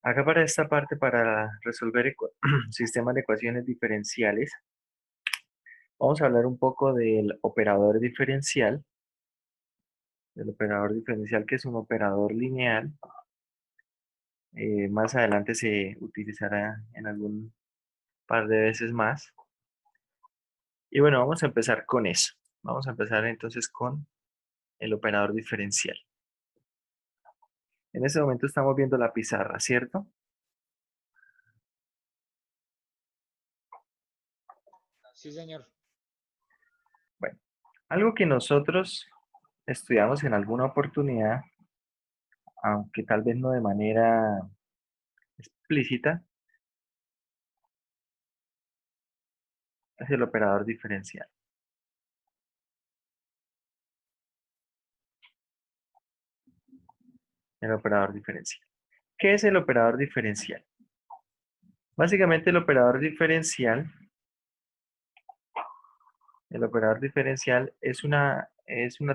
Acá para esta parte, para resolver sistemas de ecuaciones diferenciales, vamos a hablar un poco del operador diferencial que es un operador lineal. Más adelante se utilizará en algún par de veces más. Y bueno, vamos a empezar con eso. Vamos a empezar entonces con el operador diferencial. En este momento estamos viendo la pizarra, ¿cierto? Sí, señor. Bueno, algo que nosotros estudiamos en alguna oportunidad, aunque tal vez no de manera explícita, es el operador diferencial. El operador diferencial. ¿Qué es el operador diferencial? Básicamente el operador diferencial es una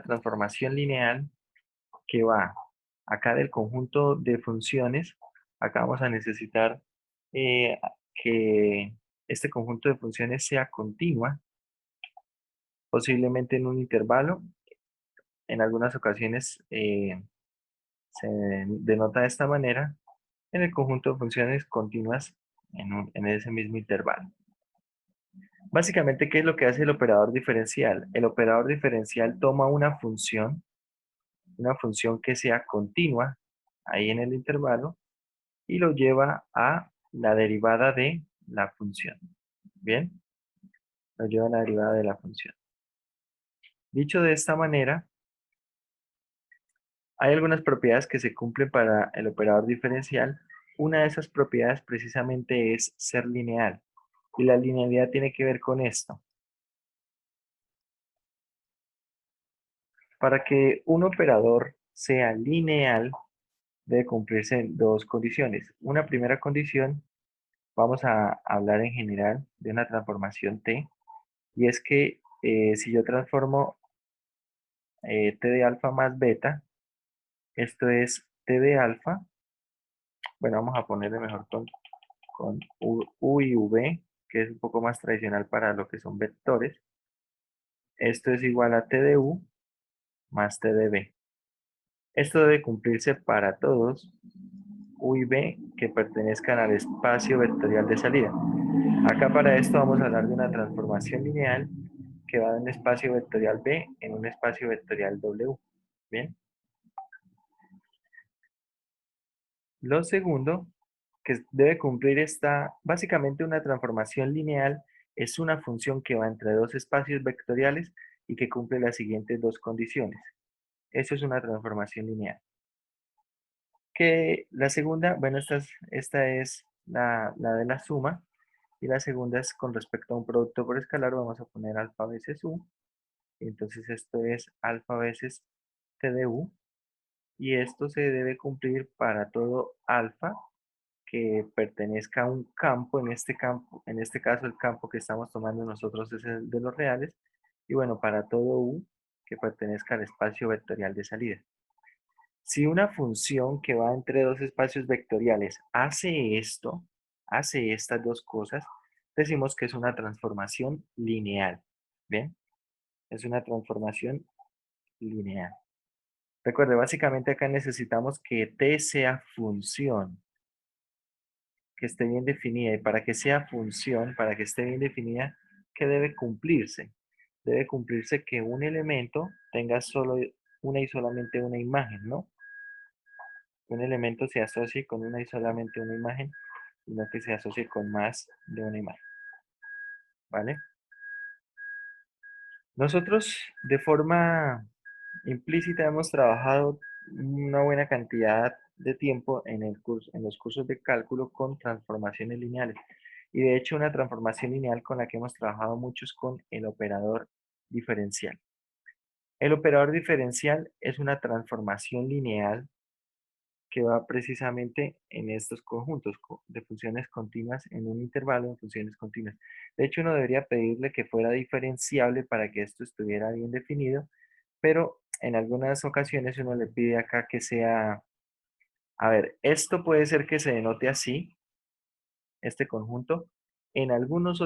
transformación lineal que va acá del conjunto de funciones. Acá vamos a necesitar eh, que este conjunto de funciones sea continua, posiblemente en un intervalo. En algunas ocasiones se denota de esta manera en el conjunto de funciones continuas en ese mismo intervalo. Básicamente, ¿qué es lo que hace el operador diferencial? El operador diferencial toma una función que sea continua ahí en el intervalo y lo lleva a la derivada de la función. ¿Bien? Lo lleva a la derivada de la función. Dicho de esta manera, hay algunas propiedades que se cumplen para el operador diferencial. Una de esas propiedades precisamente es ser lineal. Y la linealidad tiene que ver con esto. Para que un operador sea lineal, debe cumplirse dos condiciones. Una primera condición, vamos a hablar en general de una transformación T, y es que si yo transformo T de alfa más beta, esto es T de alfa, bueno, vamos a ponerle mejor con U y V, que es un poco más tradicional para lo que son vectores. Esto es igual a T de U más T de B. Esto debe cumplirse para todos U y B que pertenezcan al espacio vectorial de salida. Acá para esto vamos a hablar de una transformación lineal que va de un espacio vectorial B en un espacio vectorial W. Bien. Lo segundo que debe cumplir básicamente una transformación lineal es una función que va entre dos espacios vectoriales y que cumple las siguientes dos condiciones. Eso es una transformación lineal. Que la segunda, bueno, esta es la de la suma, y la segunda es con respecto a un producto por escalar, vamos a poner alfa veces u, y entonces esto es alfa veces t de u, y esto se debe cumplir para todo alfa que pertenezca a un campo, en este caso el campo que estamos tomando nosotros es el de los reales, y bueno, para todo u que pertenezca al espacio vectorial de salida. Si una función que va entre dos espacios vectoriales hace estas dos cosas, decimos que es una transformación lineal. ¿Bien? Es una transformación lineal. Recuerde, básicamente acá necesitamos que t sea función, que esté bien definida. Y para que sea función, para que esté bien definida, ¿qué debe cumplirse? Debe cumplirse que un elemento tenga solo una y solamente una imagen, ¿no? Un elemento se asocie con una y solamente una imagen, y no que se asocie con más de una imagen, ¿vale? Nosotros de forma implícita hemos trabajado una buena cantidad de tiempo en los cursos de cálculo con transformaciones lineales. Y de hecho una transformación lineal con la que hemos trabajado mucho es con el operador diferencial. El operador diferencial es una transformación lineal que va precisamente en estos conjuntos de funciones continuas en un intervalo de funciones continuas. De hecho, uno debería pedirle que fuera diferenciable para que esto estuviera bien definido, pero en algunas ocasiones uno le pide acá que sea A ver, esto puede ser que se denote así, este conjunto. En algunos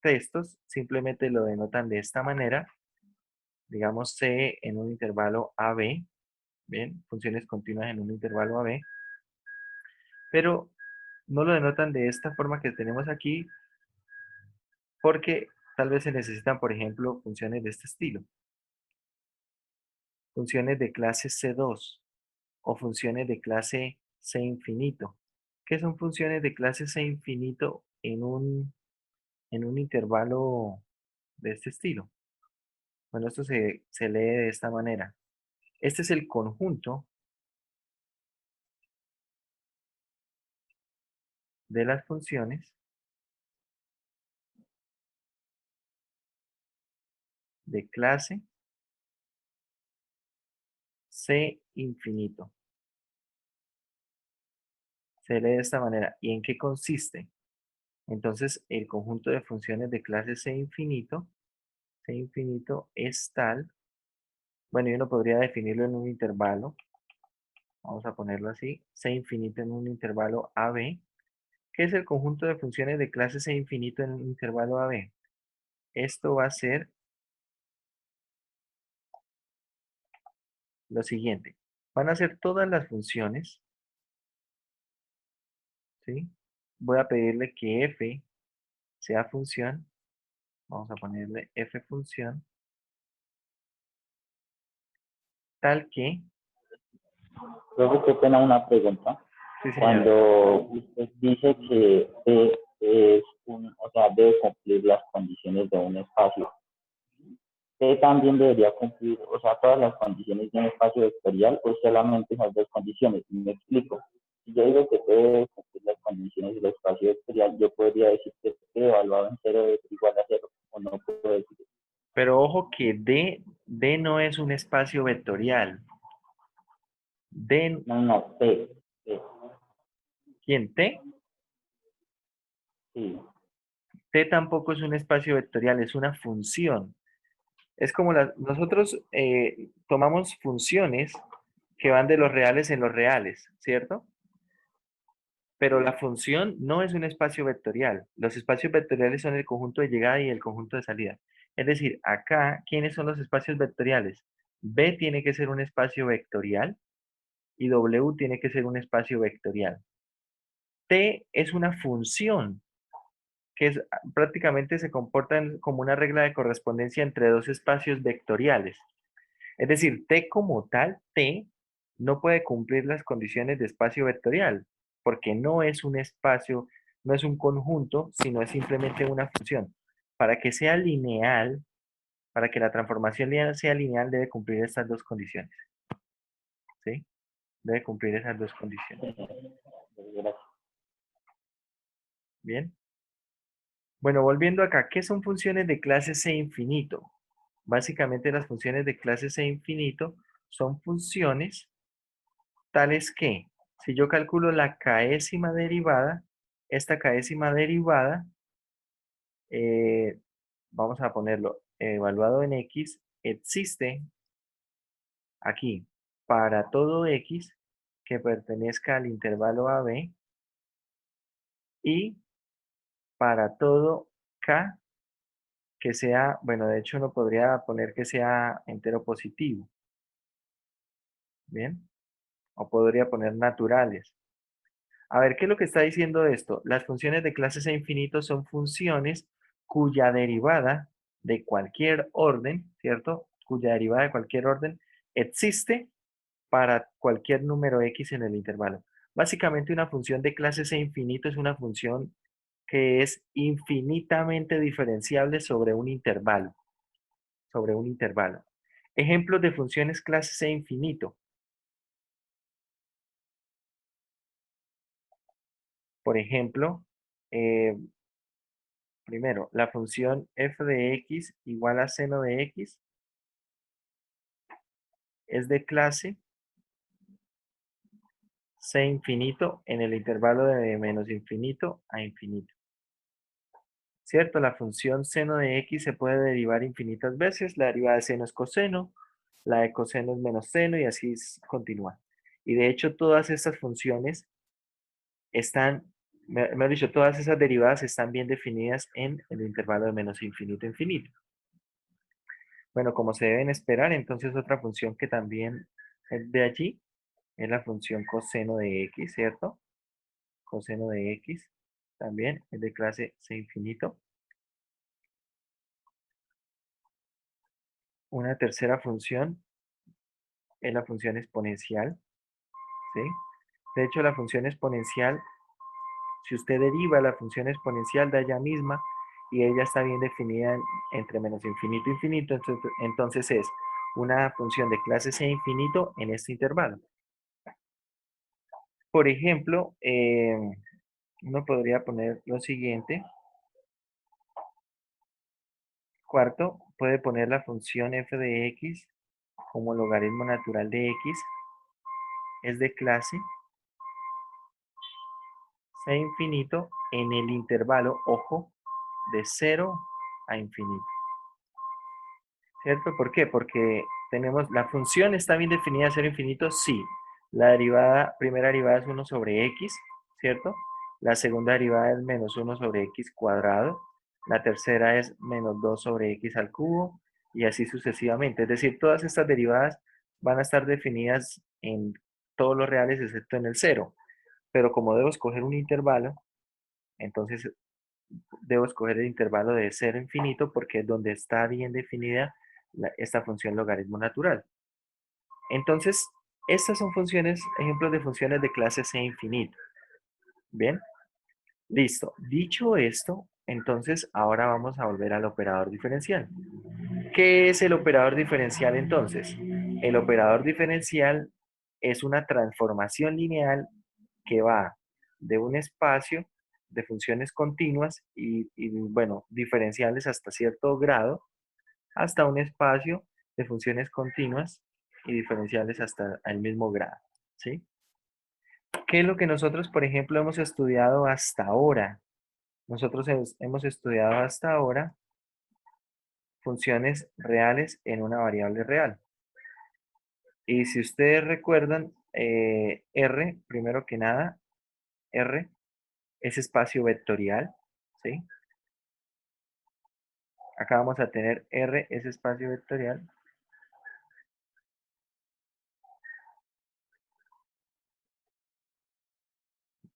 textos simplemente lo denotan de esta manera, digamos C en un intervalo AB, bien, funciones continuas en un intervalo AB, pero no lo denotan de esta forma que tenemos aquí porque tal vez se necesitan, por ejemplo, funciones de este estilo, funciones de clase C2 o funciones de clase C infinito. ¿Qué son funciones de clase C infinito en un intervalo de este estilo? Bueno, esto se lee de esta manera. Este es el conjunto de las funciones de clase C infinito. Se lee de esta manera. ¿Y en qué consiste? Entonces, el conjunto de funciones de clase C infinito es tal, bueno, yo no podría definirlo en un intervalo, vamos a ponerlo así, C infinito en un intervalo AB. ¿Qué es el conjunto de funciones de clase C infinito en un intervalo AB? Esto va a ser lo siguiente. Van a ser todas las funciones, ¿sí? Voy a pedirle que f sea función, vamos a ponerle f función, tal que, Luego, qué pena una pregunta. sí señor, Cuando usted dice que P es o sea, debe cumplir las condiciones de un espacio, P también debería cumplir, o sea, todas las condiciones de un espacio vectorial o solamente esas dos condiciones. Y me explico. Si yo digo que P debe cumplir las condiciones del espacio vectorial, yo podría decir que P evaluado en cero es igual a cero, o no puedo decir. pero ojo que D no es un espacio vectorial. D, No, no, P, ¿quién? T. sí. T tampoco es un espacio vectorial, es una función. Es como nosotros tomamos funciones que van de los reales en los reales, ¿cierto? Pero la función no es un espacio vectorial. Los espacios vectoriales son el conjunto de llegada y el conjunto de salida. Es decir, acá, ¿quiénes son los espacios vectoriales? B tiene que ser un espacio vectorial y W tiene que ser un espacio vectorial. T es una función que prácticamente se comporta como una regla de correspondencia entre dos espacios vectoriales. Es decir, T como tal, T, no puede cumplir las condiciones de espacio vectorial, porque no es un espacio, no es un conjunto, sino es simplemente una función. Para que sea lineal, para que la transformación lineal sea lineal, debe cumplir estas dos condiciones. ¿Sí? Debe cumplir esas dos condiciones. Bien. Bueno, volviendo acá, ¿qué son funciones de clase C infinito? Básicamente las funciones de clase C infinito son funciones tales que, si yo calculo la késima derivada, esta késima derivada, eh, vamos a ponerlo evaluado en x, existe aquí para todo x que pertenezca al intervalo AB y para todo k que sea, bueno, de hecho no podría poner que sea entero positivo, ¿bien? O podría poner naturales. A ver, ¿qué es lo que está diciendo esto? Las funciones de clase C infinito son funciones cuya derivada de cualquier orden, ¿cierto? Cuya derivada de cualquier orden existe para cualquier número x en el intervalo. Básicamente una función de clase C infinito es una función que es infinitamente diferenciable sobre un intervalo, sobre un intervalo. Ejemplos de funciones clase C infinito. Por ejemplo, eh, primero, la función f de x igual a seno de x es de clase C infinito en el intervalo de menos infinito a infinito. ¿Cierto? La función seno de x se puede derivar infinitas veces. La derivada de seno es coseno, la de coseno es menos seno y así continúa. Y de hecho todas estas funciones están, mejor dicho, todas esas derivadas están bien definidas en el intervalo de menos infinito a infinito. Bueno, como se deben esperar, entonces otra función que también es de allí es la función coseno de x, ¿cierto? Coseno de x también es de clase c infinito. Una tercera función es la función exponencial, ¿sí? De hecho, la función exponencial, si usted deriva la función exponencial de ella misma y ella está bien definida entre menos infinito e infinito, entonces es una función de clase c infinito en este intervalo. Por ejemplo, uno podría poner lo siguiente. Cuarto, puede poner la función f de x como logaritmo natural de x es de clase c infinito en el intervalo, ojo, de 0 a infinito. ¿Cierto? ¿Por qué? Porque tenemos, la función está bien definida a 0 a infinito, sí. La derivada, primera derivada es 1 sobre x, ¿cierto? La segunda derivada es menos 1 sobre x cuadrado. La tercera es menos 2 sobre x al cubo y así sucesivamente. Es decir, todas estas derivadas van a estar definidas en todos los reales excepto en el 0. Pero como debo escoger un intervalo, entonces debo escoger el intervalo de 0 a infinito porque es donde está bien definida esta función logaritmo natural. Entonces, estas son funciones, ejemplos de funciones de clase c infinito. Bien, listo. Dicho esto, entonces ahora vamos a volver al operador diferencial. ¿Qué es el operador diferencial entonces? El operador diferencial es una transformación lineal que va de un espacio de funciones continuas y, bueno, diferenciales hasta cierto grado, hasta un espacio de funciones continuas y diferenciales hasta el mismo grado, ¿sí? ¿Qué es lo que nosotros, por ejemplo, hemos estudiado hasta ahora? Nosotros hemos estudiado hasta ahora funciones reales en una variable real. Y si ustedes recuerdan, R, primero que nada, R es espacio vectorial, ¿sí? Acá vamos a tener R es espacio vectorial.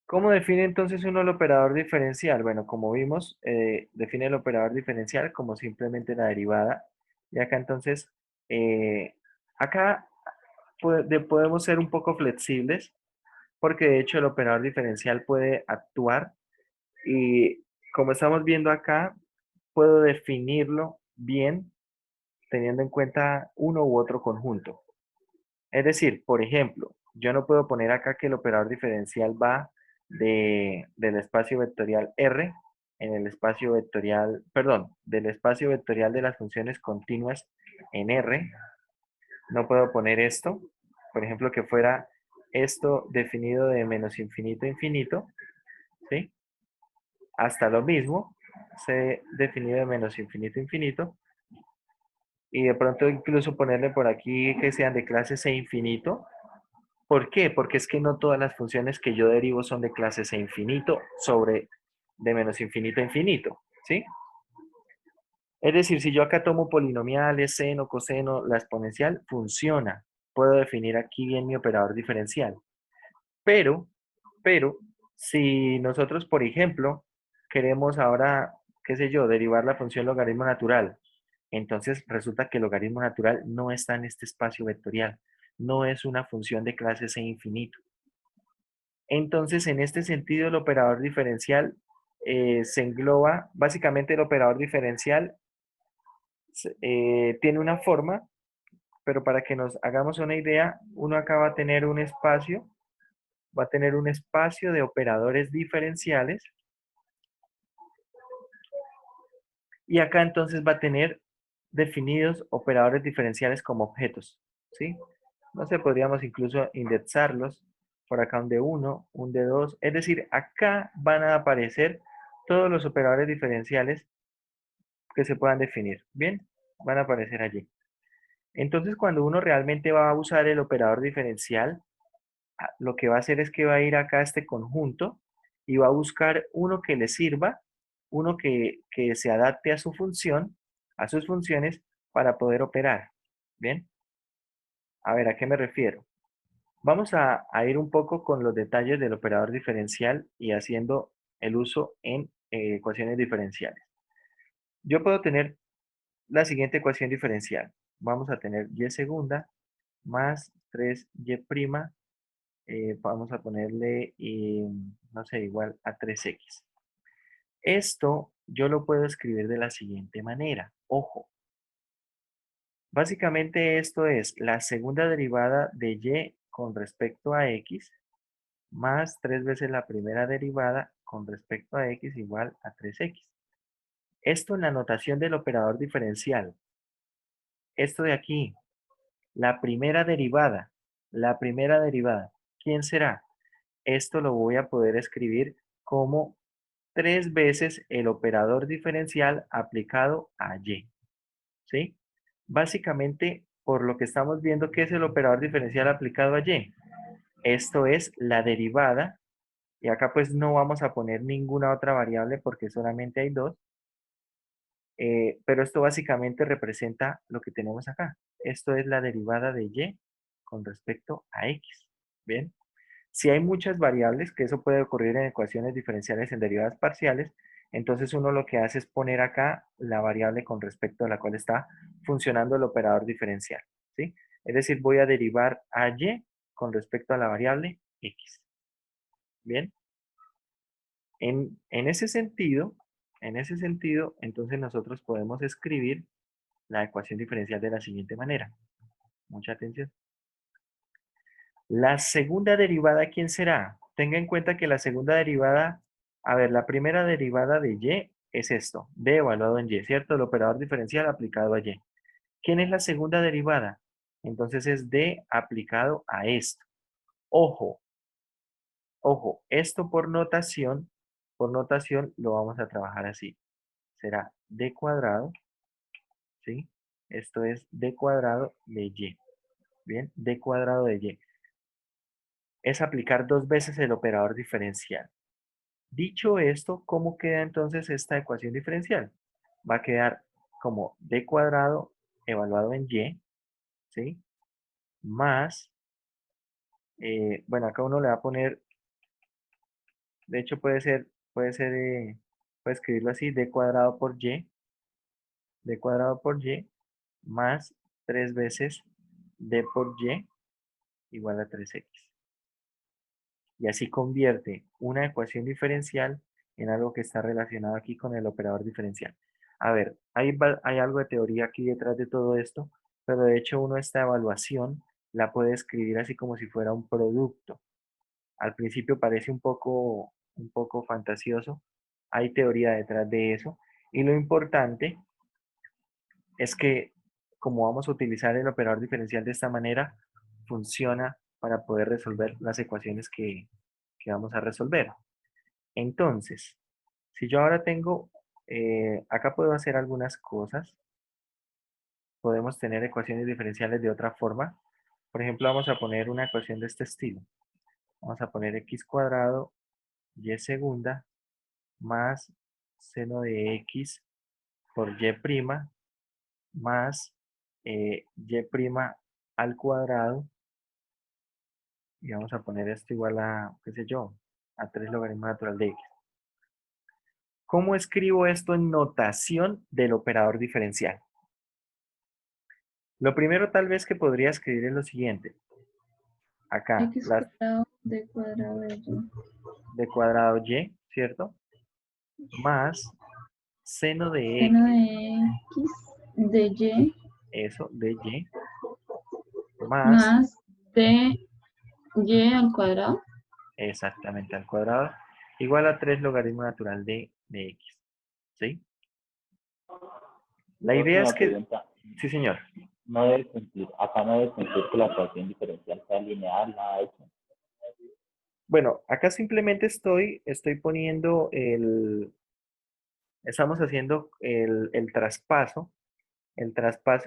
¿Cómo define entonces uno el operador diferencial? Bueno, como vimos, define el operador diferencial como simplemente la derivada. Y acá entonces, eh, acá podemos ser un poco flexibles porque de hecho el operador diferencial puede actuar y como estamos viendo acá, puedo definirlo bien teniendo en cuenta uno u otro conjunto. Es decir, por ejemplo, yo no puedo poner acá que el operador diferencial va del espacio vectorial R en el espacio vectorial, perdón, del espacio vectorial de las funciones continuas en R. No puedo poner esto, por ejemplo, que fuera esto definido de menos infinito a infinito, ¿sí? Hasta lo mismo, se definido de menos infinito a infinito, y de pronto incluso ponerle por aquí que sean de clase C infinito. ¿Por qué? Porque es que no todas las funciones que yo derivo son de clase C infinito sobre de menos infinito a infinito, ¿sí? Es decir, si yo acá tomo polinomiales, seno, coseno, la exponencial funciona. Puedo definir aquí bien mi operador diferencial. Pero, pero, si nosotros, por ejemplo, queremos ahora, qué sé yo, derivar la función logaritmo natural, entonces resulta que el logaritmo natural no está en este espacio vectorial, no es una función de clase C infinito. Entonces, en este sentido, el operador diferencial se engloba, básicamente el operador diferencial tiene una forma, pero para que nos hagamos una idea, uno acá va a tener un espacio, de operadores diferenciales y acá entonces va a tener definidos operadores diferenciales como objetos, ¿sí? No sé, podríamos incluso indexarlos, por acá un D1, un D2, es decir, acá van a aparecer todos los operadores diferenciales que se puedan definir, ¿bien? Van a aparecer allí. Entonces, cuando uno realmente va a usar el operador diferencial, lo que va a hacer es que va a ir acá a este conjunto y va a buscar uno que le sirva, uno que se adapte a su función, a sus funciones, para poder operar. ¿Bien? A ver, ¿a qué me refiero? Vamos a ir un poco con los detalles del operador diferencial y haciendo el uso en ecuaciones diferenciales. Yo puedo tener la siguiente ecuación diferencial. Vamos a tener y segunda más 3y', vamos a ponerle, no sé, igual a 3x. Esto yo lo puedo escribir de la siguiente manera. Ojo, básicamente esto es la segunda derivada de y con respecto a x más 3 veces la primera derivada con respecto a x igual a 3x. Esto en la notación del operador diferencial. Esto de aquí, la primera derivada, ¿quién será? Esto lo voy a poder escribir como 3 veces el operador diferencial aplicado a y. ¿Sí? Básicamente, por lo que estamos viendo, ¿qué es el operador diferencial aplicado a y? Esto es la derivada, y acá pues no vamos a poner ninguna otra variable porque solamente hay dos, pero esto básicamente representa lo que tenemos acá. Esto es la derivada de y con respecto a x. ¿Bien? Si hay muchas variables, que eso puede ocurrir en ecuaciones diferenciales en derivadas parciales, entonces uno lo que hace es poner acá la variable con respecto a la cual está funcionando el operador diferencial. ¿Sí? Es decir, voy a derivar a y con respecto a la variable x. ¿Bien? En ese sentido, entonces nosotros podemos escribir la ecuación diferencial de la siguiente manera. Mucha atención. La segunda derivada, ¿quién será? Tenga en cuenta que la segunda derivada, a ver, la primera derivada de y es esto, d evaluado en y, ¿cierto? El operador diferencial aplicado a y. ¿Quién es la segunda derivada? Entonces es d aplicado a esto. Ojo, ojo, esto por notación lo vamos a trabajar así. Será d cuadrado, ¿sí? Esto es d cuadrado de y. Bien, d cuadrado de y. Es aplicar dos veces el operador diferencial. Dicho esto, ¿cómo queda entonces esta ecuación diferencial? Va a quedar como d cuadrado evaluado en y, ¿sí? Más, bueno, acá uno le va a poner, de hecho puede escribirlo así, d cuadrado por y, más 3 veces d por y igual a 3x. Y así convierte una ecuación diferencial en algo que está relacionado aquí con el operador diferencial. A ver, hay algo de teoría aquí detrás de todo esto, pero de hecho uno esta evaluación la puede escribir así como si fuera un producto. Al principio parece un poco fantasioso, hay teoría detrás de eso, y lo importante es que como vamos a utilizar el operador diferencial de esta manera, funciona para poder resolver las ecuaciones que vamos a resolver. Entonces, si yo ahora tengo, acá puedo hacer algunas cosas. Podemos tener ecuaciones diferenciales de otra forma. Por ejemplo, vamos a poner una ecuación de este estilo. Vamos a poner x cuadrado y segunda más seno de x por y prima más y prima al cuadrado. Y vamos a poner esto igual a, qué sé yo, a 3 logaritmo natural de x. ¿Cómo escribo esto en notación del operador diferencial? Lo primero tal vez que podría escribir es lo siguiente. Acá, X las cuadrado de cuadrado de y. de cuadrado y, ¿cierto? Más seno de Seno x, de x de y eso, de y, más más de y al cuadrado. exactamente al cuadrado, igual a 3 logaritmo natural de x. ¿Sí? La idea es Una que, pregunta, sí señor. no debe cumplir, acá no debe cumplir que la ecuación diferencial sea lineal, nada de eso. Bueno, acá simplemente estoy poniendo estamos haciendo el traspaso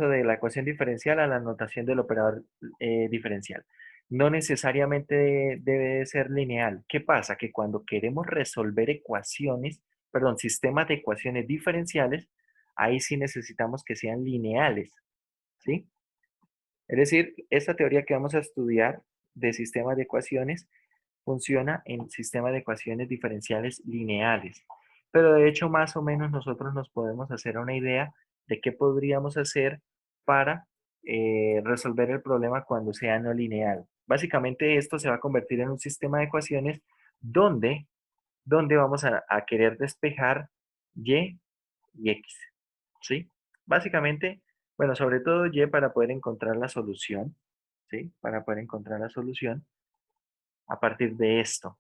de la ecuación diferencial a la notación del operador diferencial. no necesariamente debe de ser lineal. ¿Qué pasa? Que cuando queremos resolver ecuaciones, perdón, sistemas de ecuaciones diferenciales, ahí sí necesitamos que sean lineales, ¿sí? Es decir, esta teoría que vamos a estudiar de sistemas de ecuaciones funciona en sistemas de ecuaciones diferenciales lineales. Pero de hecho, más o menos nosotros nos podemos hacer una idea de qué podríamos hacer para resolver el problema cuando sea no lineal. Básicamente esto se va a convertir en un sistema de ecuaciones donde, donde vamos a querer despejar y y x, ¿sí? Básicamente, bueno, sobre todo y para poder encontrar la solución, ¿sí? Para poder encontrar la solución a partir de esto,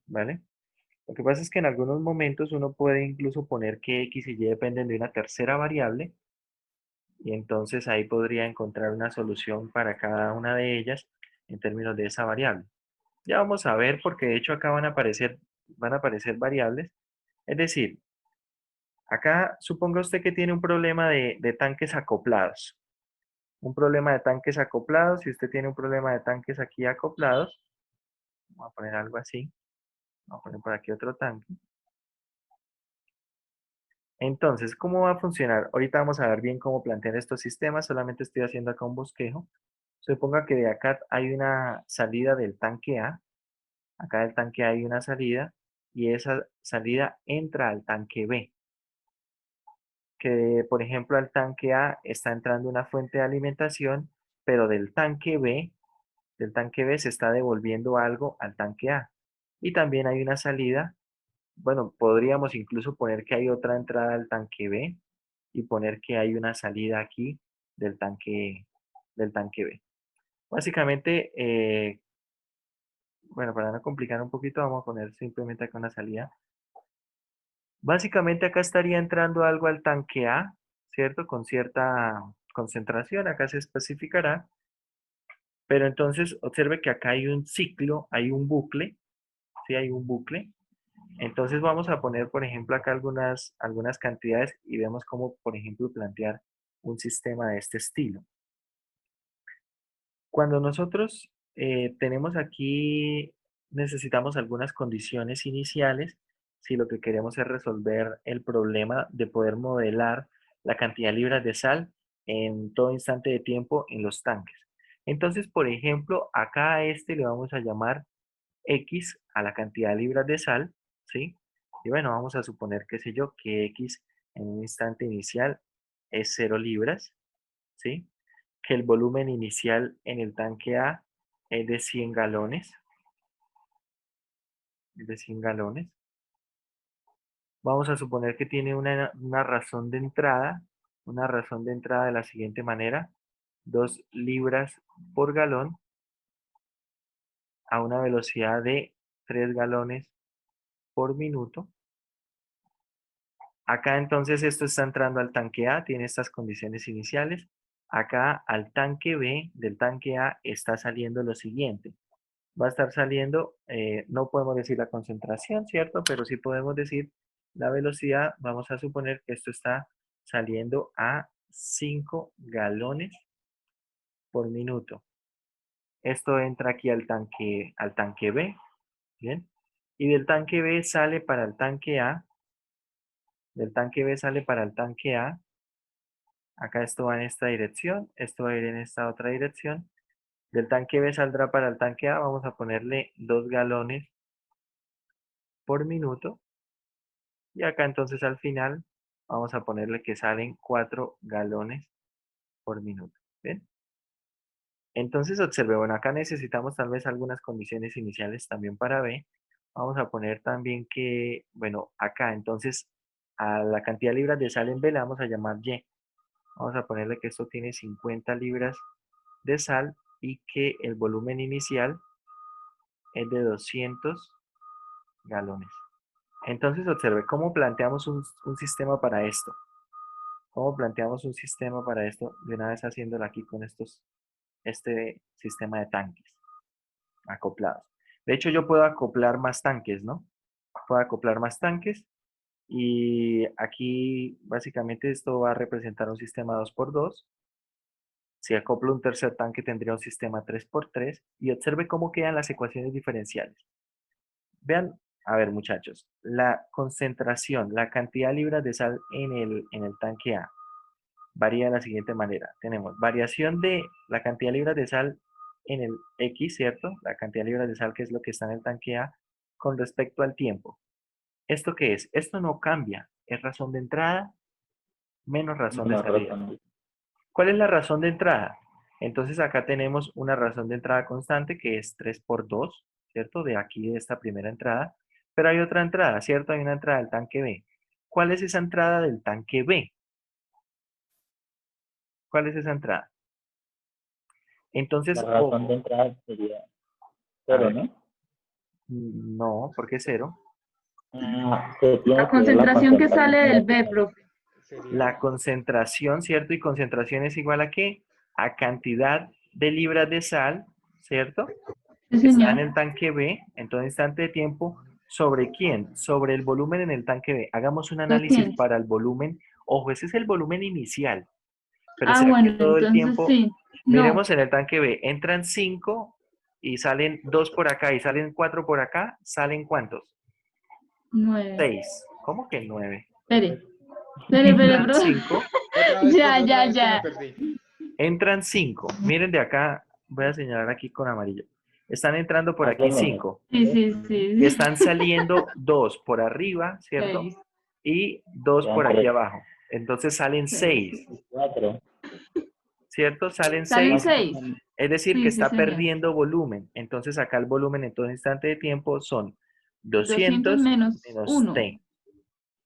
¿vale? Lo que pasa es que en algunos momentos uno puede incluso poner que x y y dependen de una tercera variable y entonces ahí podría encontrar una solución para cada una de ellas en términos de esa variable. Ya vamos a ver porque de hecho acá van a aparecer variables. Es decir, acá suponga usted que tiene un problema de tanques acoplados. Un problema de tanques acoplados. Si usted tiene un problema de tanques aquí acoplados, vamos a poner algo así. Vamos a poner por aquí otro tanque. Entonces, ¿cómo va a funcionar? Ahorita vamos a ver bien cómo plantear estos sistemas, solamente estoy haciendo acá un bosquejo. Suponga que de acá hay una salida del tanque A, acá del tanque A hay una salida, y esa salida entra al tanque B. Que, por ejemplo, al tanque A está entrando una fuente de alimentación, pero del tanque B se está devolviendo algo al tanque A. Y también hay una salida, bueno, podríamos incluso poner que hay otra entrada al tanque B, y poner que hay una salida aquí del tanque B. Básicamente, bueno, para no complicar un poquito, vamos a poner simplemente acá una salida. Básicamente acá estaría entrando algo al tanque A, ¿cierto? Con cierta concentración, acá se especificará. Pero entonces observe que acá hay un ciclo, hay un bucle, ¿sí? Hay un bucle. Entonces vamos a poner, por ejemplo, acá algunas cantidades y vemos cómo, por ejemplo, plantear un sistema de este estilo. Cuando nosotros tenemos aquí, necesitamos algunas condiciones iniciales, si lo que queremos es resolver el problema de poder modelar la cantidad de libras de sal en todo instante de tiempo en los tanques. Entonces, por ejemplo, acá a este le vamos a llamar X a la cantidad de libras de sal, ¿sí? Y bueno, vamos a suponer, qué sé yo, que X en un instante inicial es 0 libras, ¿sí? Que el volumen inicial en el tanque A es de 100 galones, es de 100 galones. Vamos a suponer que tiene una una razón de entrada de la siguiente manera, 2 libras por galón a una velocidad de 3 galones por minuto. Acá entonces esto está entrando al tanque A, tiene estas condiciones iniciales. Acá al tanque B del tanque A está saliendo lo siguiente. Va a estar saliendo, no podemos decir la concentración, ¿cierto? Pero sí podemos decir la velocidad. Vamos a suponer que esto está saliendo a 5 galones por minuto. Esto entra aquí al tanque B, ¿bien? Y del tanque B sale para el tanque A. Del tanque B sale para el tanque A. Acá esto va en esta dirección, esto va a ir en esta otra dirección. Del tanque B saldrá para el tanque A, vamos a ponerle 2 galones por minuto. Y acá entonces al final vamos a ponerle que salen 4 galones por minuto. ¿Bien? Entonces observe, bueno, acá necesitamos tal vez algunas condiciones iniciales también para B. Vamos a poner también que, bueno, acá entonces a la cantidad de libras de sal en B le vamos a llamar Y. Vamos a ponerle que esto tiene 50 libras de sal y que el volumen inicial es de 200 galones. Entonces observe cómo planteamos un sistema para esto. ¿Cómo planteamos un sistema para esto? De una vez haciéndolo aquí con este sistema de tanques acoplados. De hecho, yo puedo acoplar más tanques, ¿no? Puedo acoplar más tanques y aquí básicamente esto va a representar un sistema 2x2. Si acoplo un tercer tanque tendría un sistema 3×3 y observe cómo quedan las ecuaciones diferenciales. Vean, a ver muchachos, la concentración, la cantidad de libras de sal en el tanque A varía de la siguiente manera. Tenemos variación de la cantidad de libras de sal en el X, ¿cierto? La cantidad de libras de sal que es lo que está en el tanque A con respecto al tiempo. ¿Esto qué es? Esto no cambia. Es razón de entrada menos razón de Menos salida. razón. ¿Cuál es la razón de entrada? Entonces acá tenemos una razón de entrada constante que es 3×2, ¿cierto? De aquí de esta primera entrada. Pero hay otra entrada, ¿cierto? Hay una entrada del tanque B. ¿Cuál es esa entrada del tanque B? ¿Cuál es esa entrada? Entonces, La razón de ojo. entrada sería A 0, ver. ¿no? No, ¿por qué 0? Se tiene La que ver la concentración que sale del concentración. B, profe. Sería La concentración, ¿cierto? Y concentración es igual a ¿qué? A cantidad de libras de sal, ¿cierto? Sí, Está en señor. el tanque B, en todo instante de tiempo. ¿Sobre quién? Sobre el volumen en el tanque B. Hagamos un análisis 200. para el volumen. Ojo, ese es el volumen inicial. Pero Ah, ¿será que bueno, todo el entonces tiempo, sí. No, miremos en el tanque B, entran 5 y salen 2 por acá y salen 4 por acá? ¿Salen cuántos? 9. 6. ¿Cómo que 9? Espere, Entran profe. 5. otra vez, Ya, profe, otra ya, vez que me ya. perdí. Entran 5. Miren de acá, voy a señalar aquí con amarillo. Están entrando por Más o aquí menos. 5. Sí, sí, Y sí. están saliendo 2 por arriba, ¿cierto? 6. Y 2 Quedan por aquí 3 abajo. Entonces salen 6, y 4. ¿cierto? Salen Salen 6. 6. Es decir, que Sí, sí, está señor. perdiendo volumen. Entonces acá el volumen en todo instante de tiempo son 200 200 menos menos 1. T,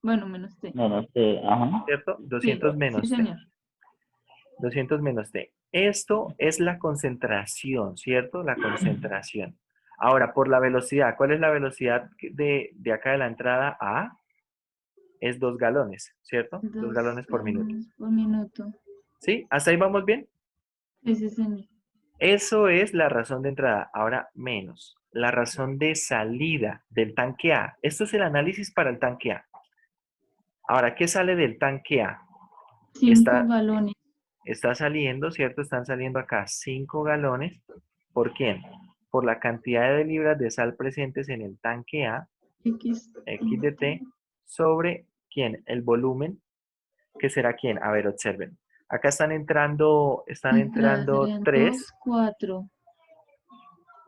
Bueno, menos T. Menos ajá. ¿cierto? Sí, 200 sí, menos T. señor. 200 menos T. Esto es la concentración, ¿cierto? La concentración. Ahora, por la velocidad, ¿cuál es la velocidad de acá de la entrada A? Es 2 galones, ¿cierto? 2 2 galones por minuto. galones por minuto. ¿Sí? ¿Hasta ahí vamos bien? Sí, sí, señor. Eso es la razón de entrada. Ahora menos. La razón de salida del tanque A. Esto es el análisis para el tanque A. Ahora, ¿qué sale del tanque A? 5 Está, galones. está saliendo, ¿cierto? Están saliendo acá 5 galones. ¿Por quién? Por la cantidad de libras de sal presentes en el tanque A, X. X de T, sobre ¿quién? El volumen, que será quién. A ver, observen. Acá están Entrada entrando serían 2, 3, 4.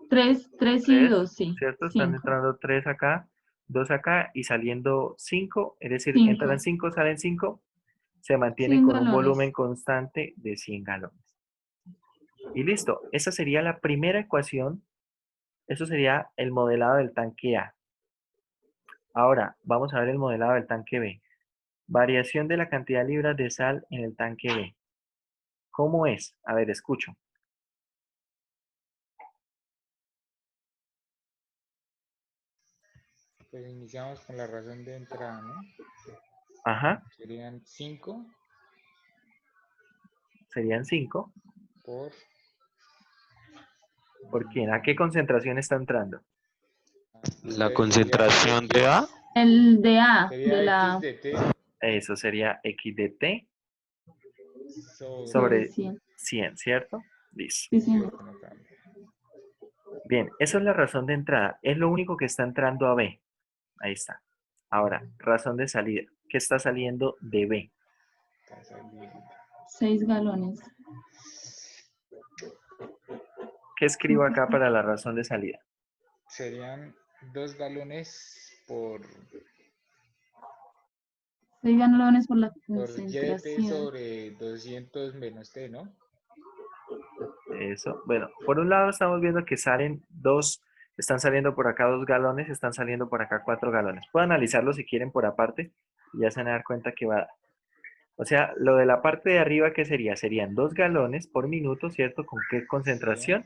3 y 3, 2, sí. ¿cierto? Están 5. entrando 3 acá, 2 acá y saliendo 5, es decir, entran 5. 5, salen 5, se mantienen 100 con un volumen galones. constante de 100 galones. Y listo, esa sería la primera ecuación, eso sería el modelado del tanque A. Ahora, vamos a ver el modelado del tanque B. Variación de la cantidad de libras de sal en el tanque B. ¿Cómo es? A ver, escucho. Pues iniciamos con la razón de entrada, ¿no? Ajá, Serían 5 serían 5. por ¿Por quién? ¿A qué concentración está entrando? La sería concentración de X, A, El de A, de sería X la de T Eso sería X de T sobre sobre... sobre 100. 100, ¿cierto? Listo. Sí, Sí, señor. eso no cambia. Bien, eso es la razón de entrada. Es lo único que está entrando a B. Ahí está. Ahora, razón de salida. ¿Qué está saliendo de B? Está saliendo. 6 galones. ¿Qué escribo acá para la razón de salida? Serían 2 galones por 6 galones por la Y de T concentración. sobre 200 menos T, ¿no? Eso. Bueno, por un lado estamos viendo que salen 2, están saliendo por acá 2 galones, están saliendo por acá 4 galones. Puedo analizarlo si quieren por aparte y ya se van a dar cuenta que va a dar. O sea, lo de la parte de arriba, ¿qué sería? Serían 2 galones por minuto, ¿cierto? ¿Con qué Sí, concentración?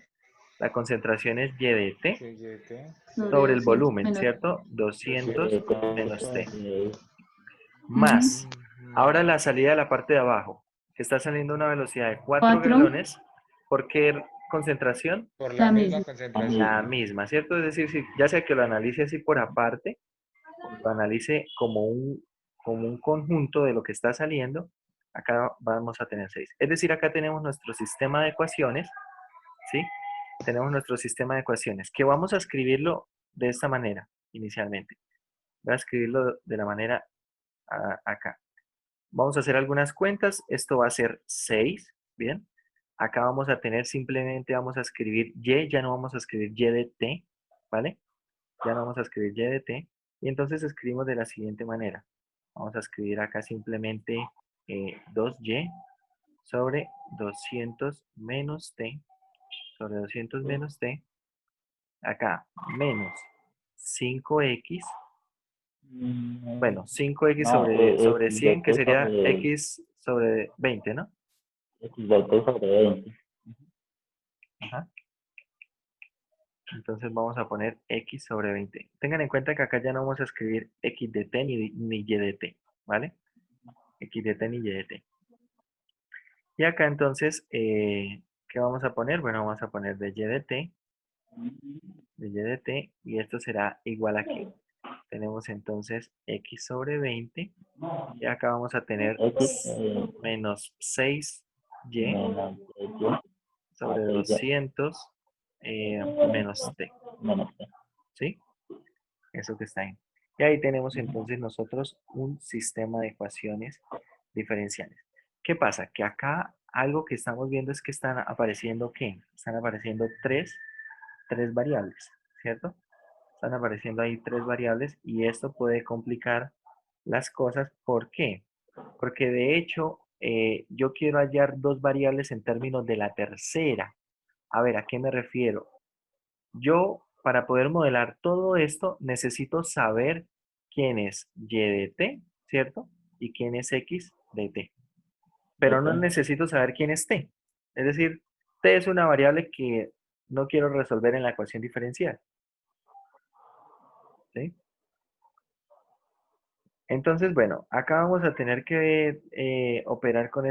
La concentración es Y de T sí, Y de T Sobre sobre el 200 volumen, menos. ¿cierto? 200 menos T. Ujú. Más. Ahora la salida de la parte de abajo, que está saliendo a una velocidad de 4 4. galones. ¿Por qué concentración? por la La misma misma. La concentración. misma, ¿cierto? Es decir, ya sea que lo analice así por aparte, o lo analice como un conjunto de lo que está saliendo, acá vamos a tener 6. Es decir, acá tenemos nuestro sistema de ecuaciones, ¿sí? Tenemos nuestro sistema de ecuaciones, que vamos a escribirlo de esta manera, inicialmente. Voy a escribirlo de la manera acá. Vamos a hacer algunas cuentas. Esto va a ser 6, ¿bien? Acá vamos a tener simplemente, vamos a escribir y, ya no vamos a escribir y de t, ¿vale? Ya no vamos a escribir y de t. Y entonces escribimos de la siguiente manera. Vamos a escribir acá simplemente 2y sobre 200 menos t, sobre 200 menos t. Acá, menos 5x. Bueno, 5x No, sobre X de 100, que T sería sobre x sobre 20, ¿no? X de T sobre 20. Ajá. Entonces vamos a poner x sobre 20. Tengan en cuenta que acá ya no vamos a escribir x de t ni y de t, ¿vale? X de t ni y de t. Y acá entonces, ¿qué vamos a poner? Bueno, vamos a poner de y de t, y esto será igual a ¿qué? Tenemos entonces x sobre 20, y acá vamos a tener X menos 6y menos Y sobre 6Y 200 menos t, menos T. ¿sí? Eso que está ahí. Y ahí tenemos entonces nosotros un sistema de ecuaciones diferenciales. ¿Qué pasa? Que acá algo que estamos viendo es que están apareciendo, ¿qué? Están apareciendo tres variables, ¿cierto? Están apareciendo ahí 3 variables y esto puede complicar las cosas. ¿Por qué? Porque de hecho yo quiero hallar 2 variables en términos de la tercera. A ver, ¿a qué me refiero? Yo, para poder modelar todo esto, necesito saber quién es y de t, ¿cierto? Y quién es x de t. Pero no necesito saber quién es t. Es decir, t es una variable que no quiero resolver en la ecuación diferencial. ¿Sí? Entonces, bueno, acá vamos a tener que operar con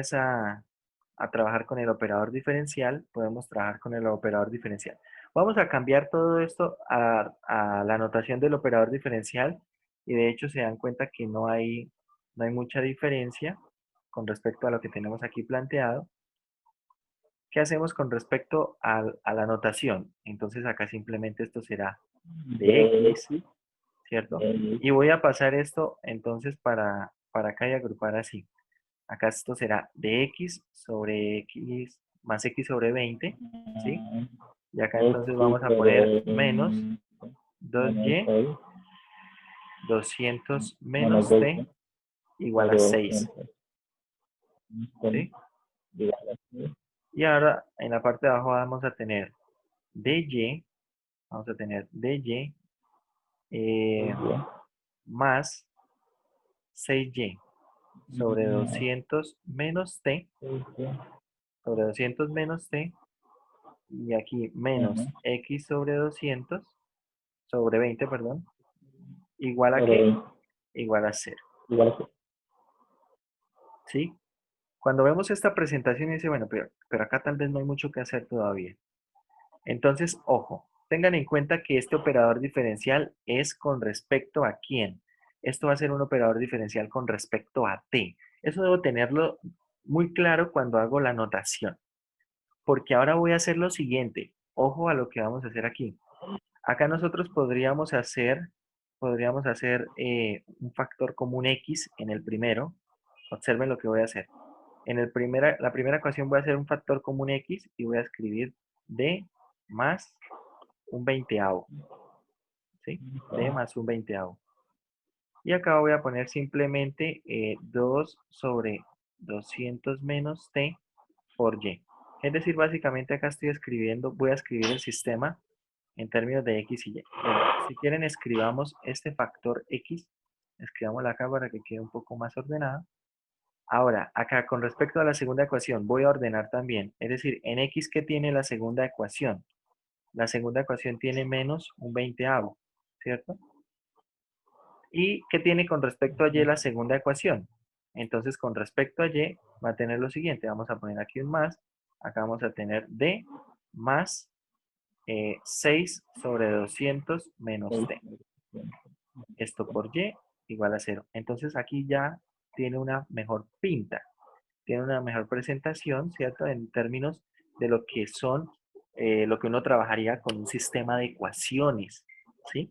a trabajar con el operador diferencial. Podemos trabajar con el operador diferencial. Vamos a cambiar todo esto a la notación del operador diferencial y de hecho se dan cuenta que no hay mucha diferencia con respecto a lo que tenemos aquí planteado. ¿Qué hacemos con respecto a la notación? Entonces acá simplemente esto será de x, ¿cierto? Y voy a pasar esto entonces para acá y agrupar así. Acá esto será de x sobre x más x sobre 20, ¿sí? Y acá entonces vamos a poner menos 2y 200 menos menos t 20 igual a sobre 6, 200 ¿sí? igual a 6. Y ahora en la parte de abajo vamos a tener dy, vamos a tener dy más 6y sobre 200 menos t, sobre 200 menos t, y aquí menos x sobre 200, sobre 20, perdón, igual a Sobre qué? 20 Igual a 0, igual a 6. ¿sí? Cuando vemos esta presentación dice, bueno, pero acá tal vez no hay mucho que hacer todavía. Entonces, ojo, tengan en cuenta que este operador diferencial es con respecto a quién. Esto va a ser un operador diferencial con respecto a t. Eso debo tenerlo muy claro cuando hago la notación. Porque ahora voy a hacer lo siguiente. Ojo a lo que vamos a hacer aquí. Acá nosotros podríamos hacer un factor común x en el primero. Observen lo que voy a hacer. En la primera ecuación voy a hacer un factor común x y voy a escribir d más un veinteavo. ¿Sí? D más un veinteavo. Y acá voy a poner simplemente 2 sobre 200 menos t por y. Es decir, básicamente acá estoy escribiendo, voy a escribir el sistema en términos de x y y. Bueno, si quieren escribamos este factor x, escribámoslo acá para que quede un poco más ordenado. Ahora, acá con respecto a la segunda ecuación, voy a ordenar también. Es decir, en x, ¿qué tiene la segunda ecuación? La segunda ecuación tiene menos un veinteavo, ¿cierto? ¿Y qué tiene con respecto a y la segunda ecuación? Entonces, con respecto a y, va a tener lo siguiente. Vamos a poner aquí un más. Acá vamos a tener d más 6 sobre 200 menos t. Esto por y igual a 0. Entonces, aquí ya tiene una mejor pinta. tiene una mejor presentación, ¿cierto? En términos de lo que son, lo que uno trabajaría con un sistema de ecuaciones, ¿sí?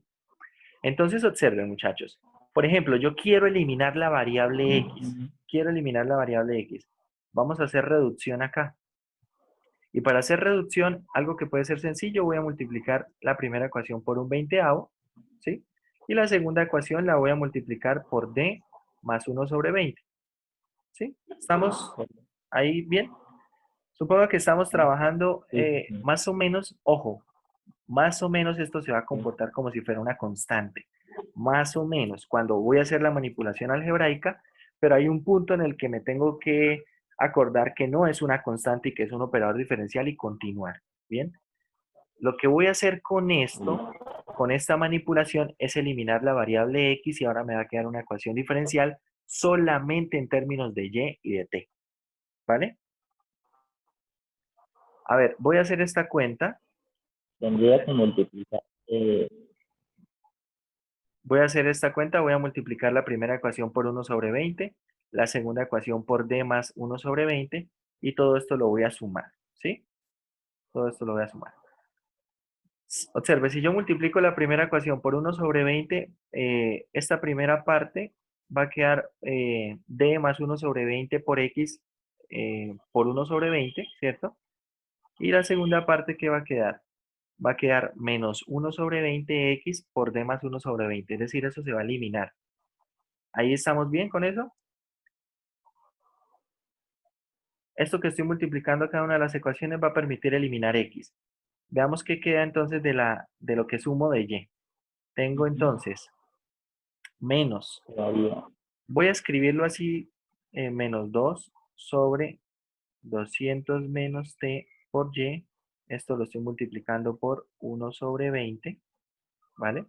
Entonces observen, muchachos. Por ejemplo, yo quiero eliminar la variable X. Quiero eliminar la variable X. Vamos a hacer reducción acá. Y para hacer reducción, algo que puede ser sencillo, voy a multiplicar la primera ecuación por un 20avo, ¿sí? Y la segunda ecuación la voy a multiplicar por D más 1 sobre 20. ¿Sí? ¿Estamos ahí bien? Supongo que estamos trabajando más o menos, ojo, más o menos esto se va a comportar como si fuera una constante. Más o menos, cuando voy a hacer la manipulación algebraica, pero hay un punto en el que me tengo que acordar que no es una constante y que es un operador diferencial y continuar. ¿Bien? Lo que voy a hacer con esto, con esta manipulación, es eliminar la variable X y ahora me va a quedar una ecuación diferencial solamente en términos de Y y de T. ¿Vale? A ver, voy a hacer esta cuenta. Tendría que multiplicar. Voy a hacer esta cuenta, voy a multiplicar la primera ecuación por 1 sobre 20, la segunda ecuación por D más 1 sobre 20, y todo esto lo voy a sumar, ¿sí? Todo esto lo voy a sumar. Observe, si yo multiplico la primera ecuación por 1 sobre 20, esta primera parte va a quedar D más 1 sobre 20 por X por 1 sobre 20, ¿cierto? Y la segunda parte, ¿qué va a quedar? Va a quedar menos 1 sobre 20x por D más 1 sobre 20. Es decir, eso se va a eliminar. ¿Ahí estamos bien con eso? Esto que estoy multiplicando cada una de las ecuaciones va a permitir eliminar x. Veamos qué queda entonces de lo que sumo de y. Tengo entonces menos. Voy a escribirlo así, menos 2 sobre 200 menos t por y. Esto lo estoy multiplicando por 1 sobre 20. ¿Vale?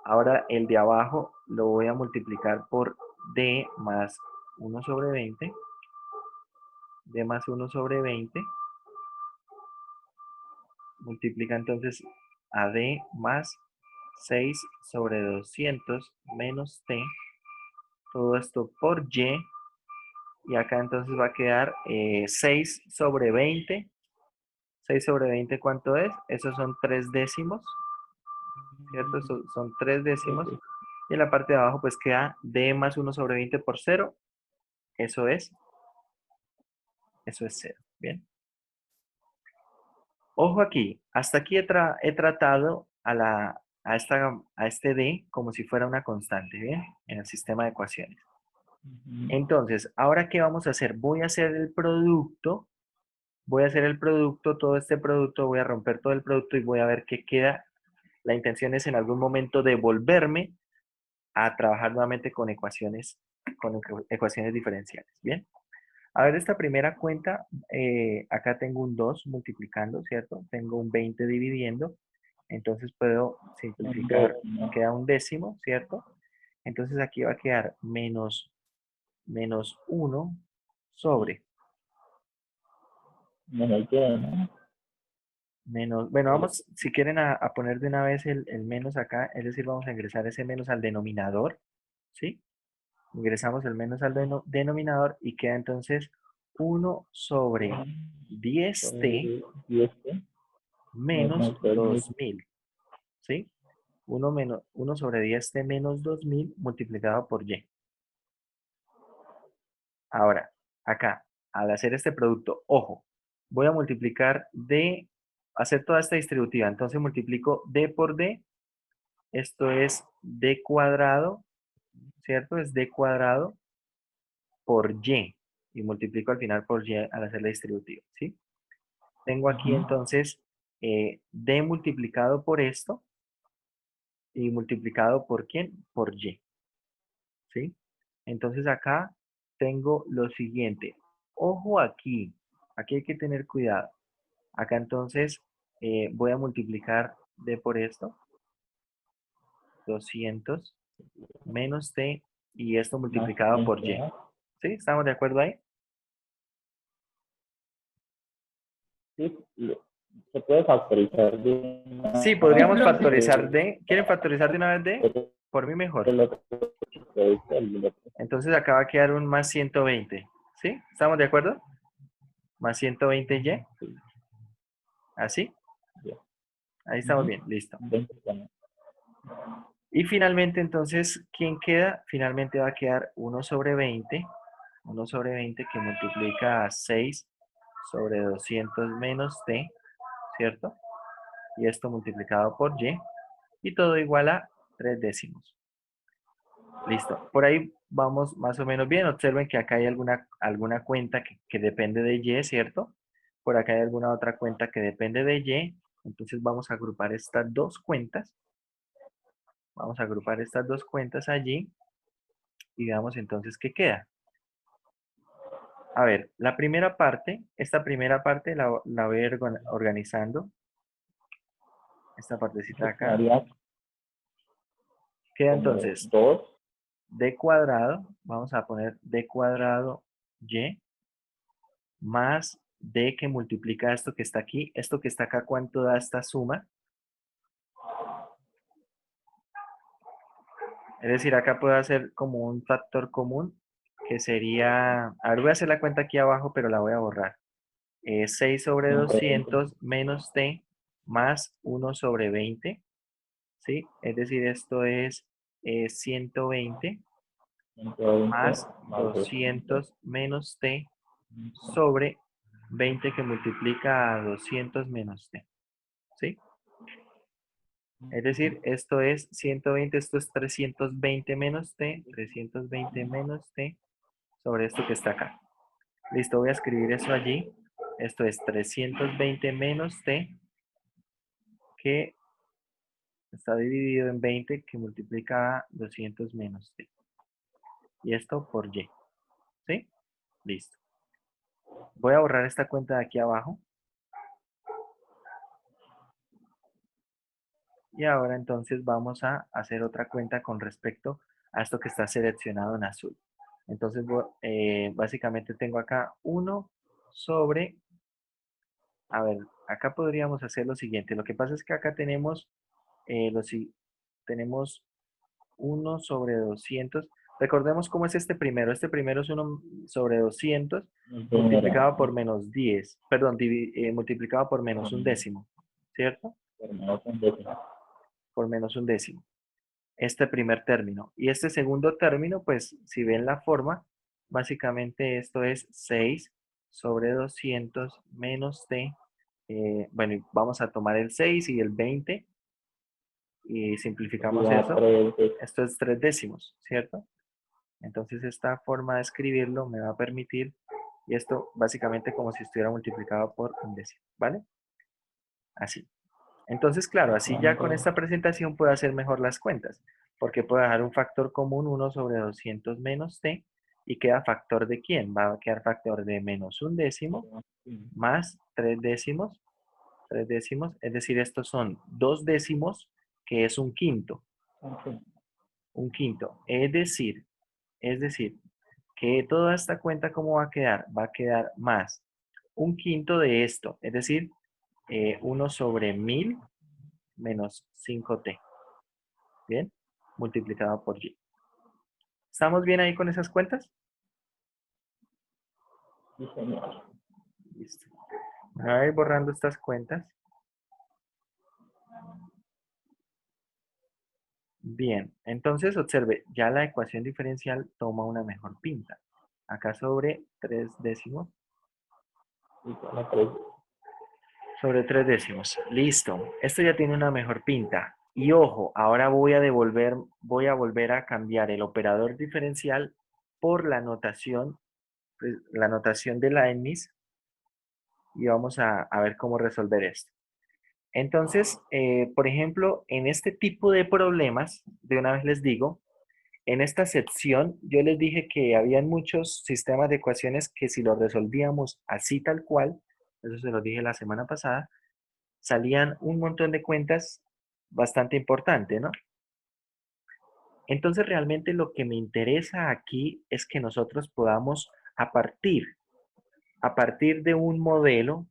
Ahora el de abajo lo voy a multiplicar por d más 1 sobre 20. D más 1 sobre 20. Multiplica entonces a D más 6 sobre 200 menos T. Todo esto por Y. Y acá entonces va a quedar 6 sobre 20. 6 sobre 20, ¿cuánto es? Esos son 3 décimos. ¿Cierto? Eso son 3 décimos. Y en la parte de abajo pues queda D más 1 sobre 20 por 0. Eso es 0. Bien. Ojo aquí, hasta aquí he tratado a este D como si fuera una constante, ¿bien? En el sistema de ecuaciones. Entonces, ¿ahora qué vamos a hacer? Voy a hacer el producto, todo este producto, voy a romper todo el producto y voy a ver qué queda. La intención es en algún momento devolverme a trabajar nuevamente con ecuaciones diferenciales, ¿bien? A ver, esta primera cuenta, acá tengo un 2 multiplicando, ¿cierto? Tengo un 20 dividiendo, entonces puedo simplificar, queda un décimo, ¿cierto? Entonces aquí va a quedar menos 1 sobre. Menos, bueno, vamos, si quieren a poner de una vez el menos acá, es decir, vamos a ingresar ese menos al denominador, ¿sí? Ingresamos el menos al denominador y queda entonces 1 sobre 10t menos 2000. ¿Sí? 1 sobre 10t menos 2000 multiplicado por y. Ahora, acá, al hacer este producto, ojo, voy a multiplicar hacer toda esta distributiva. Entonces multiplico d por d. Esto es d cuadrado, ¿cierto? Es d cuadrado por y. Y multiplico al final por y al hacer la distributiva, ¿sí? Tengo aquí entonces d multiplicado por esto y multiplicado por ¿quién? Por y, ¿sí? Entonces acá tengo lo siguiente. Ojo aquí hay que tener cuidado. Acá entonces voy a multiplicar d por esto, 200 menos t y esto multiplicado por y. ¿Sí? ¿Estamos de acuerdo ahí? Sí, se puede factorizar de Sí, podríamos factorizar d. ¿Quieren factorizar de una vez d? Por mí mejor. Entonces acá va a quedar un más 120, ¿Sí? ¿Estamos de acuerdo? Más 120y. ¿Así? Ya. Ahí estamos Ujú. bien, listo. 20 también. Y finalmente, entonces, ¿quién queda? Finalmente va a quedar 1 sobre 20. 1 sobre 20 que multiplica a 6 sobre 200 menos t, ¿cierto? Y esto multiplicado por y. Y todo igual a 3 décimos. Listo. Por ahí vamos más o menos bien. Observen que acá hay alguna cuenta que depende de y, ¿cierto? Por acá hay alguna otra cuenta que depende de y. Entonces vamos a agrupar estas dos cuentas. Vamos a agrupar estas dos cuentas allí. Y veamos entonces qué queda. A ver, la primera parte, esta primera parte la voy a ir organizando. Esta partecita de Eso acá. quedaría Queda como entonces 2. d cuadrado. Vamos a poner d cuadrado y más d que multiplica esto que está aquí. Esto que está acá, ¿cuánto da esta suma? Es decir, acá puedo hacer como un factor común que sería... A ver, voy a hacer la cuenta aquí abajo, pero la voy a borrar. 6 sobre 200 menos t más 1 sobre 20. ¿Sí? Es decir, esto es 120 más 200 menos t sobre 20 que multiplica a 200 menos t. ¿Sí? Es decir, esto es 120, esto es 320 menos t, 320 menos t sobre esto que está acá. Listo, voy a escribir eso allí. Esto es 320 menos t que está dividido en 20 que multiplica a 200 menos t. Y esto por y. ¿Sí? Listo. Voy a borrar esta cuenta de aquí abajo. Y ahora entonces vamos a hacer otra cuenta con respecto a esto que está seleccionado en azul. Entonces, básicamente tengo acá 1 sobre... A ver, acá podríamos hacer lo siguiente. Lo que pasa es que acá tenemos, tenemos 1 sobre 200. Recordemos cómo es este primero. Este primero es 1 sobre 200 multiplicado por menos 10. Perdón, multiplicado por menos un décimo. ¿Cierto? Por menos un décimo. Este primer término. Y este segundo término, pues si ven la forma, básicamente esto es 6 sobre 200 menos t. Bueno, y vamos a tomar el 6 y el 20 y simplificamos eso. Esto es 3 décimos, ¿cierto? Entonces esta forma de escribirlo me va a permitir, y esto básicamente como si estuviera multiplicado por un décimo, ¿vale? Así. Entonces, claro, así ya con esta presentación puedo hacer mejor las cuentas, porque puedo dejar un factor común 1 sobre 200 menos t, y queda factor de quién? Va a quedar factor de menos un décimo más 3 décimos, es decir, estos son 2 décimos, que es un quinto, es decir, que toda esta cuenta, ¿cómo va a quedar? Va a quedar más un quinto de esto, es decir, 1 sobre 1000 menos 5t. ¿Bien? Multiplicado por y. ¿Estamos bien ahí con esas cuentas? Listo. Voy a ir borrando estas cuentas. Bien, entonces observe, ya la ecuación diferencial toma una mejor pinta. Acá sobre 3 décimos. Sobre 3 décimos. Listo. Esto ya tiene una mejor pinta. Y ojo, ahora voy a volver a cambiar el operador diferencial por la notación de Leibniz, y vamos a ver cómo resolver esto. Entonces, por ejemplo, en este tipo de problemas, de una vez les digo, en esta sección yo les dije que habían muchos sistemas de ecuaciones que si los resolvíamos así tal cual, eso se lo dije la semana pasada, salían un montón de cuentas bastante importante, ¿no? Entonces realmente lo que me interesa aquí es que nosotros podamos a partir de un modelo,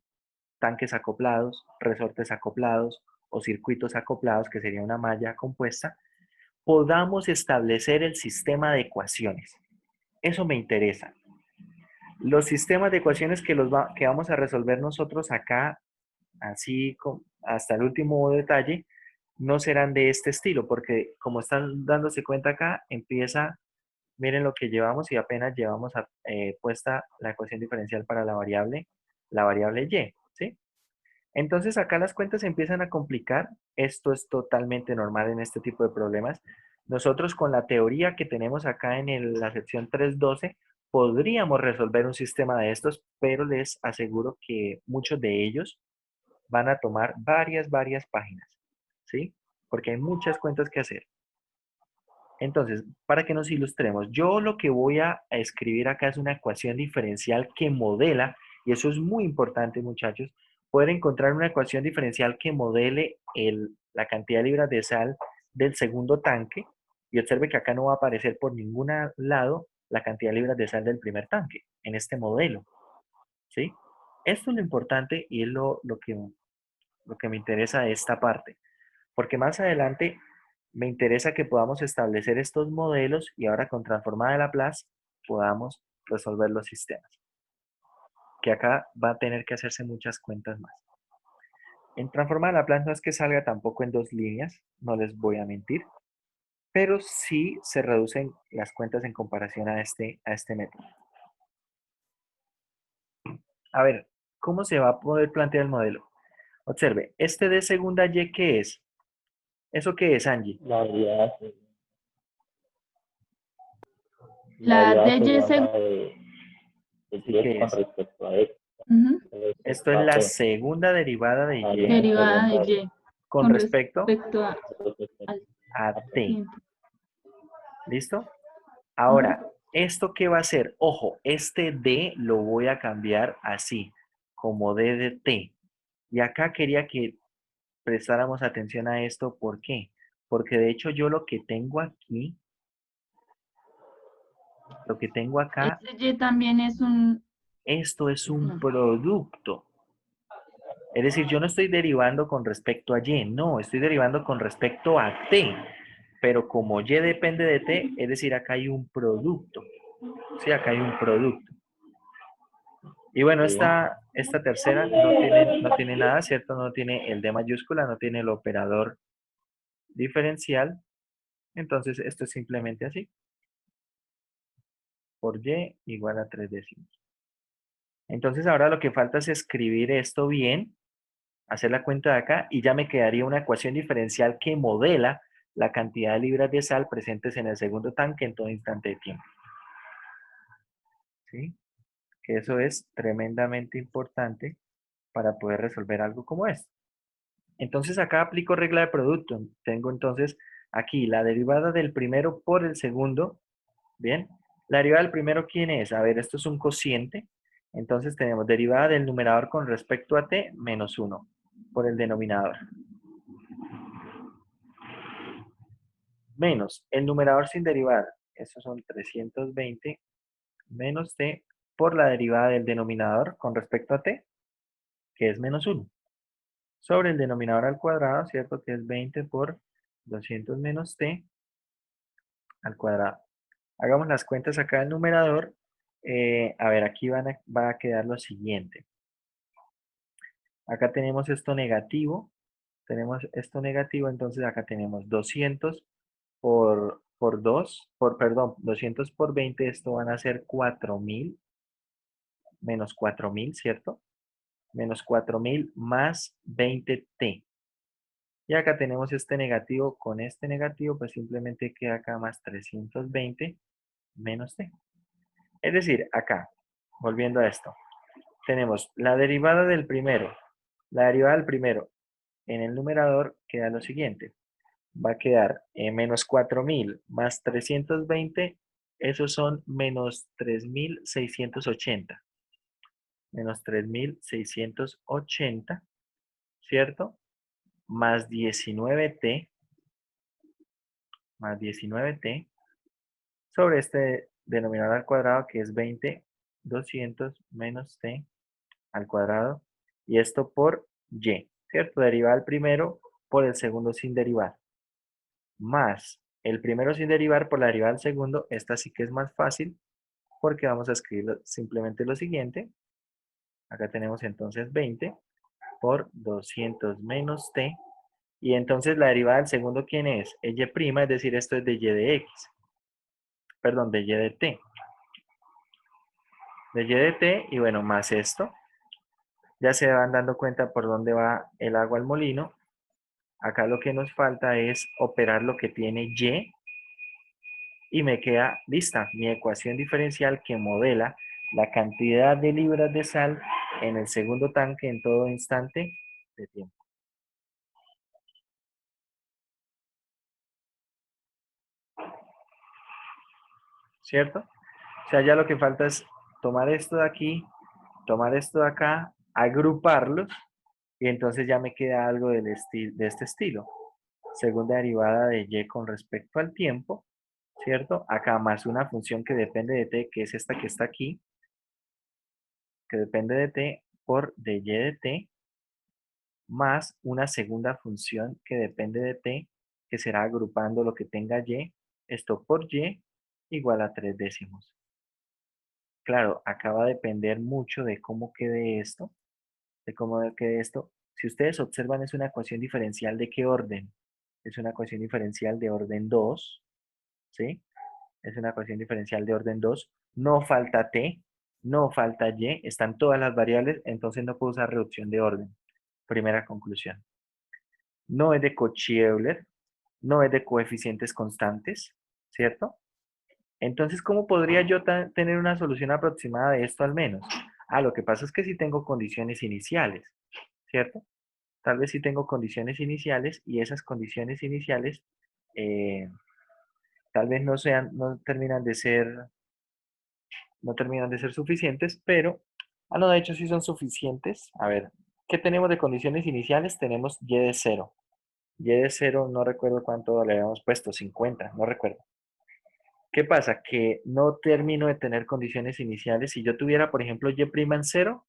tanques acoplados, resortes acoplados o circuitos acoplados, que sería una malla compuesta, podamos establecer el sistema de ecuaciones. Eso me interesa. Los sistemas de ecuaciones que vamos a resolver nosotros acá, así hasta el último detalle, no serán de este estilo, porque como están dándose cuenta acá, empieza, miren lo que llevamos y apenas llevamos puesta la ecuación diferencial para la variable y, ¿sí? Entonces acá las cuentas se empiezan a complicar. Esto es totalmente normal en este tipo de problemas. Nosotros con la teoría que tenemos acá en la sección 3.12 podríamos resolver un sistema de estos, pero les aseguro que muchos de ellos van a tomar varias páginas, ¿sí? Porque hay muchas cuentas que hacer. Entonces, para que nos ilustremos, yo lo que voy a escribir acá es una ecuación diferencial que modela, y eso es muy importante, muchachos, poder encontrar una ecuación diferencial que modele la cantidad de libras de sal del segundo tanque, y observe que acá no va a aparecer por ningún lado la cantidad de libras de sal del primer tanque, en este modelo, ¿sí? Esto es lo importante y es lo que me interesa de esta parte, porque más adelante me interesa que podamos establecer estos modelos y ahora con transformada de Laplace podamos resolver los sistemas. Que acá va a tener que hacerse muchas cuentas más. En transformada de Laplace no es que salga tampoco en 2 líneas, no les voy a mentir, pero sí se reducen las cuentas en comparación a este método. A ver, ¿cómo se va a poder plantear el modelo? Observe, este de segunda Y, ¿qué es? ¿Eso qué es, Angie? La derivada, La derivada DY sería seg- la de ¿Sí Y qué con es? respecto a X, ujú, con Esto respecto es a la T. segunda derivada de Y Haría derivada de segunda Y con con respecto respecto respecto al a a T. T. tiempo. ¿Listo? Ujú. Ahora, ¿esto qué va a hacer? Ojo, este D lo voy a cambiar así, como D de T. Y acá quería que prestáramos atención a esto. ¿Por qué? Porque de hecho yo lo que tengo aquí, lo que tengo acá, Ese Y también es un, esto es un no, producto. Es decir, yo no estoy derivando con respecto a Y, no, estoy derivando con respecto a T. Pero como Y depende de T, es decir, acá hay un producto. Sí, acá hay un producto. Y bueno, Sí. esta tercera no tiene nada, ¿cierto? No tiene el D mayúscula, no tiene el operador diferencial. Entonces, esto es simplemente así. Por Y igual a 3 décimos. Entonces, ahora lo que falta es escribir esto bien, hacer la cuenta de acá, y ya me quedaría una ecuación diferencial que modela la cantidad de libras de sal presentes en el segundo tanque en todo instante de tiempo. ¿Sí? Que eso es tremendamente importante para poder resolver algo como esto. Entonces acá aplico regla de producto. Tengo entonces aquí la derivada del primero por el segundo. Bien. La derivada del primero, ¿quién es? A ver, esto es un cociente. Entonces tenemos derivada del numerador con respecto a t menos 1 por el denominador. Menos el numerador sin derivar. Esos son 320 menos t por la derivada del denominador con respecto a t, que es menos 1. Sobre el denominador al cuadrado, ¿cierto? Que es 20 por 200 menos t al cuadrado. Hagamos las cuentas acá del numerador. A ver, aquí va a quedar lo siguiente. Acá tenemos esto negativo. Tenemos esto negativo, entonces acá tenemos 200 por 2, perdón, 200 por 20, esto van a ser 4000, menos 4000, ¿cierto? Menos 4000 más 20t. Y acá tenemos este negativo con este negativo, pues simplemente queda acá más 320 menos t. Es decir, acá, volviendo a esto, tenemos la derivada del primero. La derivada del primero en el numerador queda lo siguiente. Va a quedar menos 4000 más 320, esos son menos 3680. Menos 3680, ¿cierto? Más 19t, más 19t, sobre este denominador al cuadrado que es 20, 200 menos t al cuadrado, y esto por y, ¿cierto? Derivar el primero por el segundo sin derivar, más el primero sin derivar por la derivada del segundo, esta sí que es más fácil, porque vamos a escribir simplemente lo siguiente. Acá tenemos entonces 20 por 200 menos t. Y entonces la derivada del segundo, ¿quién es? Y', es decir, esto es de y de x. Perdón, de y de t. De y de t, y bueno, más esto. Ya se van dando cuenta por dónde va el agua al molino. Acá lo que nos falta es operar lo que tiene y, y me queda lista mi ecuación diferencial que modela la cantidad de libras de sal en el segundo tanque en todo instante de tiempo. ¿Cierto? O sea, ya lo que falta es tomar esto de aquí, tomar esto de acá, agruparlos, y entonces ya me queda algo de este estilo. Segunda derivada de y con respecto al tiempo, ¿cierto? Acá más una función que depende de t, que es esta que está aquí, que depende de t, por de y de t, más una segunda función que depende de t, que será agrupando lo que tenga y, esto por y, igual a 3 décimos. Claro, acá va a depender mucho de cómo quede esto, de cómo quede esto. Si ustedes observan, es una ecuación diferencial ¿de qué orden? Es una ecuación diferencial de orden 2, ¿sí? Es una ecuación diferencial de orden 2. No falta t, no falta y, están todas las variables, entonces no puedo usar reducción de orden. Primera conclusión. No es de Cauchy-Euler, no es de coeficientes constantes, ¿cierto? Entonces, ¿cómo podría yo tener una solución aproximada de esto al menos? Ah, lo que pasa es que sí tengo condiciones iniciales, ¿cierto? Tal vez sí tengo condiciones iniciales y esas condiciones iniciales eh, tal vez no terminan de ser, no terminan de ser suficientes, pero, no, de hecho sí son suficientes. A ver, ¿qué tenemos de condiciones iniciales? Tenemos y de 0. Y de 0 no recuerdo cuánto le habíamos puesto, 50, no recuerdo. ¿Qué pasa? Que no termino de tener condiciones iniciales. Si yo tuviera, por ejemplo, y' en 0,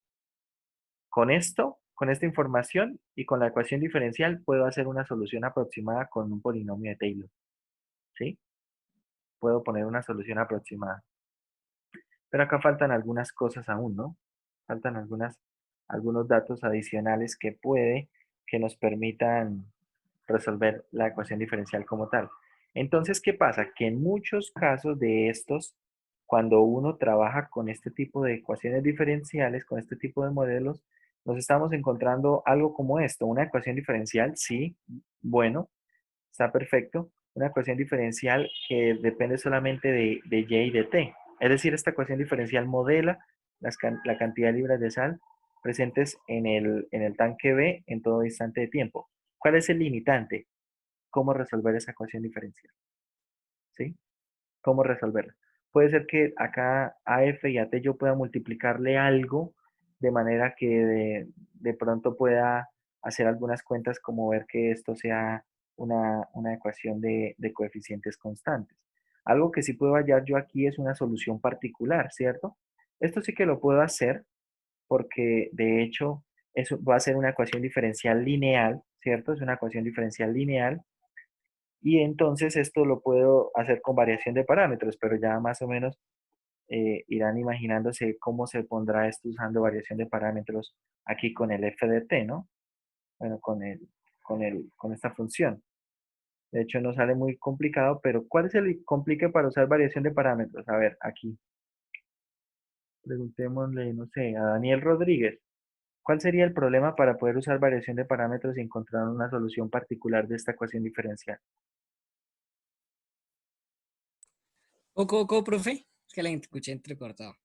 con esto, con esta información y con la ecuación diferencial, puedo hacer una solución aproximada con un polinomio de Taylor. ¿Sí? Puedo poner una solución aproximada. Pero acá faltan algunas cosas aún, ¿no? Faltan algunos datos adicionales que nos permitan resolver la ecuación diferencial como tal. Entonces, ¿qué pasa? Que en muchos casos de estos, cuando uno trabaja con este tipo de ecuaciones diferenciales, con este tipo de modelos, nos estamos encontrando algo como esto, una ecuación diferencial, sí, bueno, está perfecto, una ecuación diferencial que depende solamente de y y de t. Es decir, esta ecuación diferencial modela la cantidad de libras de sal presentes en el tanque B en todo instante de tiempo. ¿Cuál es el limitante? ¿Cómo resolver esa ecuación diferencial? ¿Sí? ¿Cómo resolverla? Puede ser que acá a f y a t yo pueda multiplicarle algo de manera que de pronto pueda hacer algunas cuentas como ver que esto sea una ecuación de coeficientes constantes. Algo que sí puedo hallar yo aquí es una solución particular, ¿cierto? Esto sí que lo puedo hacer porque de hecho eso va a ser una ecuación diferencial lineal, ¿cierto? Es una ecuación diferencial lineal y entonces esto lo puedo hacer con variación de parámetros, pero ya más o menos irán imaginándose cómo se pondrá esto usando variación de parámetros aquí con el f de t, ¿no? Bueno, con esta función. De hecho, no sale muy complicado, pero ¿cuál es el complique para usar variación de parámetros? A ver, aquí. Preguntémosle, no sé, a Daniel Rodríguez. ¿Cuál sería el problema para poder usar variación de parámetros y encontrar una solución particular de esta ecuación diferencial? Profe. Es que la escuché entrecortado.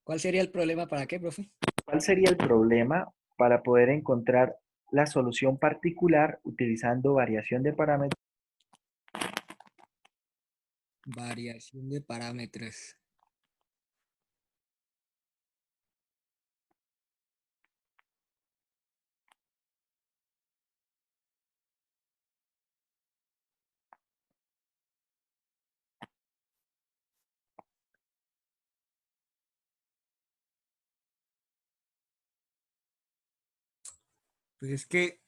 ¿Cuál sería el problema para qué, profe? ¿Cuál sería el problema para poder encontrar la solución particular utilizando variación de parámetros? Variación de parámetros. Pues es que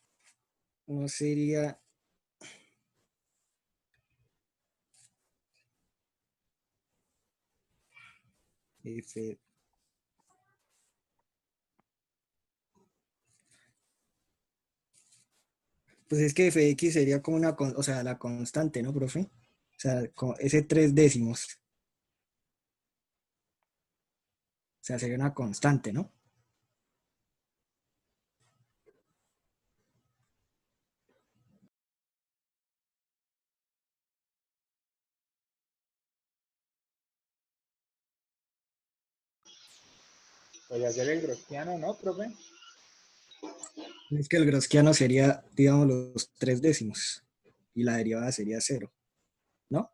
no sería. F. Pues es que f de x sería como una, o sea, la constante, ¿no, profe? O sea, ese 3 décimos. O sea, sería una constante, ¿no? Voy a hacer el grostiano, ¿no, profe? Es que el grosquiano sería, digamos, los 3 décimos. Y la derivada sería 0, ¿no?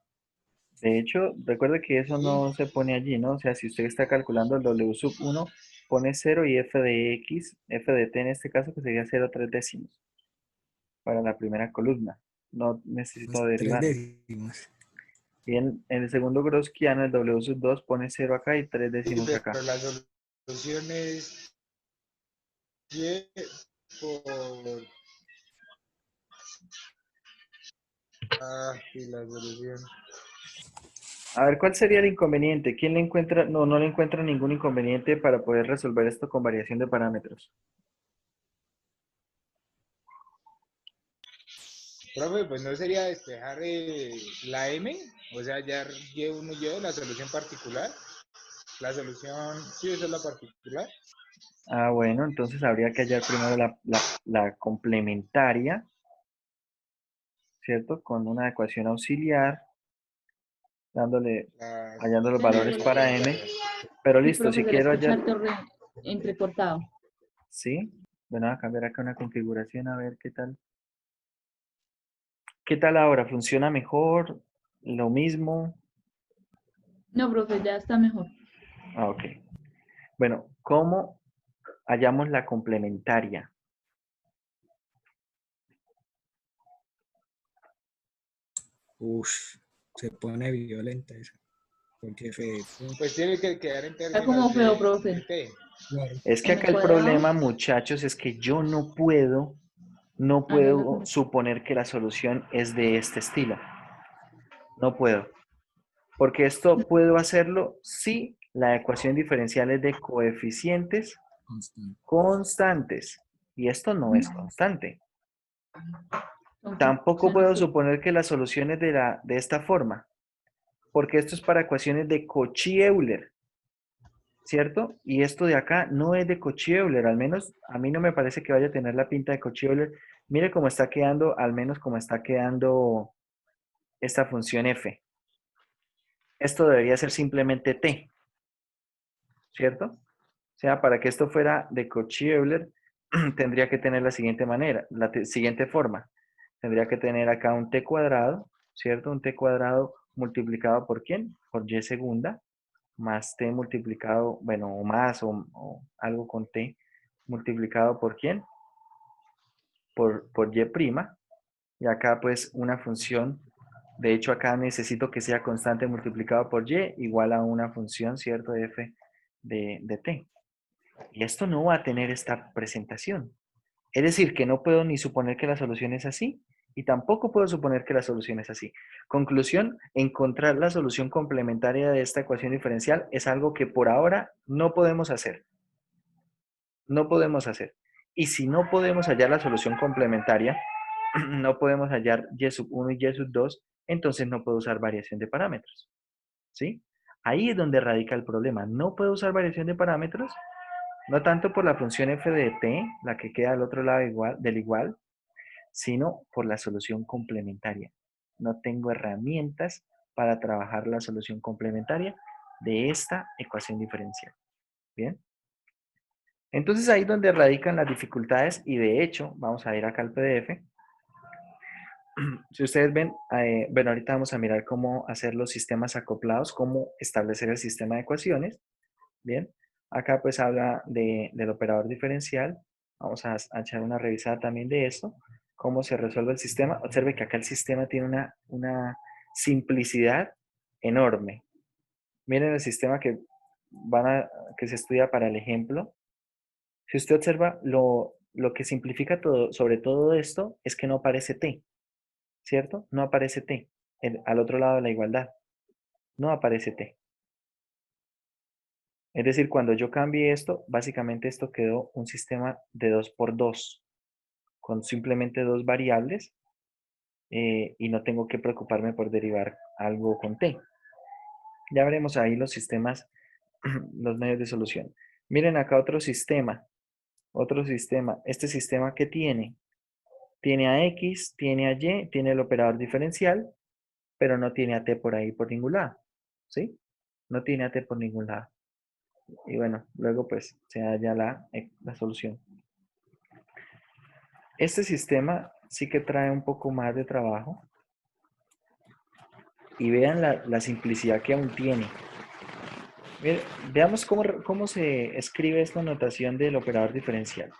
De hecho, recuerde que eso Sí. no se pone allí, ¿no? O sea, si usted está calculando el W sub 1, pone 0 y f de x, f de t en este caso, que sería 0,3 décimos para la primera columna. No necesito Los 3 derivarlo. décimos. Y en el segundo grosquiano, el W sub 2 pone 0 acá y 3 Sí, décimos acá. pero la solución es y por... Ah, sí, la solución. A ver, ¿cuál sería el inconveniente? ¿Quién le encuentra? No, no le encuentra ningún inconveniente para poder resolver esto con variación de parámetros. Profe, pues no sería despejar la M, o sea, ya llevo uno yo la solución particular. La solución, sí, esa es la particular. Ah, bueno, entonces habría que hallar primero la complementaria, ¿cierto? Con una ecuación auxiliar, dándole, La hallando los Espérame, valores profe. para m. complementaria. Pero Sí, listo, profe, si se le quiero escucha hallar, harto entrecortado. ¿sí? Bueno, voy a cambiar acá una configuración a ver qué tal. ¿Qué tal ahora? ¿Funciona mejor? ¿Lo mismo? No, profe, ya está mejor. Ah, ok. Bueno, ¿cómo hallamos la complementaria? Uf, se pone violenta esa. Porque f de t, Pues tiene que quedar en Está como términos feo, de profe. T. claro. Es que M acá el cuadrado, problema, muchachos, es que yo no hágalo puedo con... suponer que la solución es de este estilo. No puedo. Porque esto puedo hacerlo si la ecuación diferencial es de coeficientes Constante. constantes. Y esto no es constante. Son Tampoco funciones puedo que... suponer que la solución es de esta forma. Porque esto es para ecuaciones de Cauchy-Euler. ¿Cierto? Y esto de acá no es de Cauchy-Euler, al menos a mí no me parece que vaya a tener la pinta de Cauchy-Euler. Mire cómo está quedando, al menos cómo está quedando esta función f. Esto debería ser simplemente t, ¿cierto? O sea, para que esto fuera de Cauchy-Euler, tendría que tener la siguiente manera, siguiente forma. Tendría que tener acá un t cuadrado, ¿cierto? Un t cuadrado multiplicado por ¿quién? Por y segunda, más t multiplicado, bueno, o más, o algo con t, multiplicado por ¿quién? Por y prima. Y acá pues una función, de hecho acá necesito que sea constante multiplicado por y igual a una función, ¿cierto? De f de t. Y esto no va a tener esta presentación. Es decir, que no puedo ni suponer que la solución es así, y tampoco puedo suponer que la solución es así. Conclusión, encontrar la solución complementaria de esta ecuación diferencial es algo que por ahora no podemos hacer. No podemos hacer. Y si no podemos hallar la solución complementaria, no podemos hallar y sub 1 y y sub 2, entonces no puedo usar variación de parámetros. ¿Sí? Ahí es donde radica el problema. No puedo usar variación de parámetros, no tanto por la función f de t, la que queda al otro lado del igual, sino por la solución complementaria. No tengo herramientas para trabajar la solución complementaria de esta ecuación diferencial. ¿Bien? Entonces ahí es donde radican las dificultades y de hecho, vamos a ir acá al PDF. Si ustedes ven, bueno, ahorita vamos a mirar cómo hacer los sistemas acoplados, cómo establecer el sistema de ecuaciones. Bien, acá pues habla del operador diferencial. Vamos a echar una revisada también de esto, cómo se resuelve el sistema. Observe que acá el sistema tiene una simplicidad enorme. Miren el sistema que se estudia para el ejemplo. Si usted observa, lo que simplifica todo, sobre todo esto es que no aparece t, ¿cierto? No aparece t al otro lado de la igualdad. No aparece t. Es decir, cuando yo cambie esto, básicamente esto quedó un sistema de 2 por 2, con simplemente dos variables y no tengo que preocuparme por derivar algo con t. Ya veremos ahí los sistemas, los medios de solución. Miren acá otro sistema. Otro sistema. Este sistema que tiene a x, tiene a y, tiene el operador diferencial, pero no tiene a t por ahí por ningún lado. ¿Sí? No tiene a t por ningún lado. Y bueno, luego pues se halla la solución. Este sistema sí que trae un poco más de trabajo. Y vean la simplicidad que aún tiene. Veamos cómo se escribe esta notación del operador diferencial.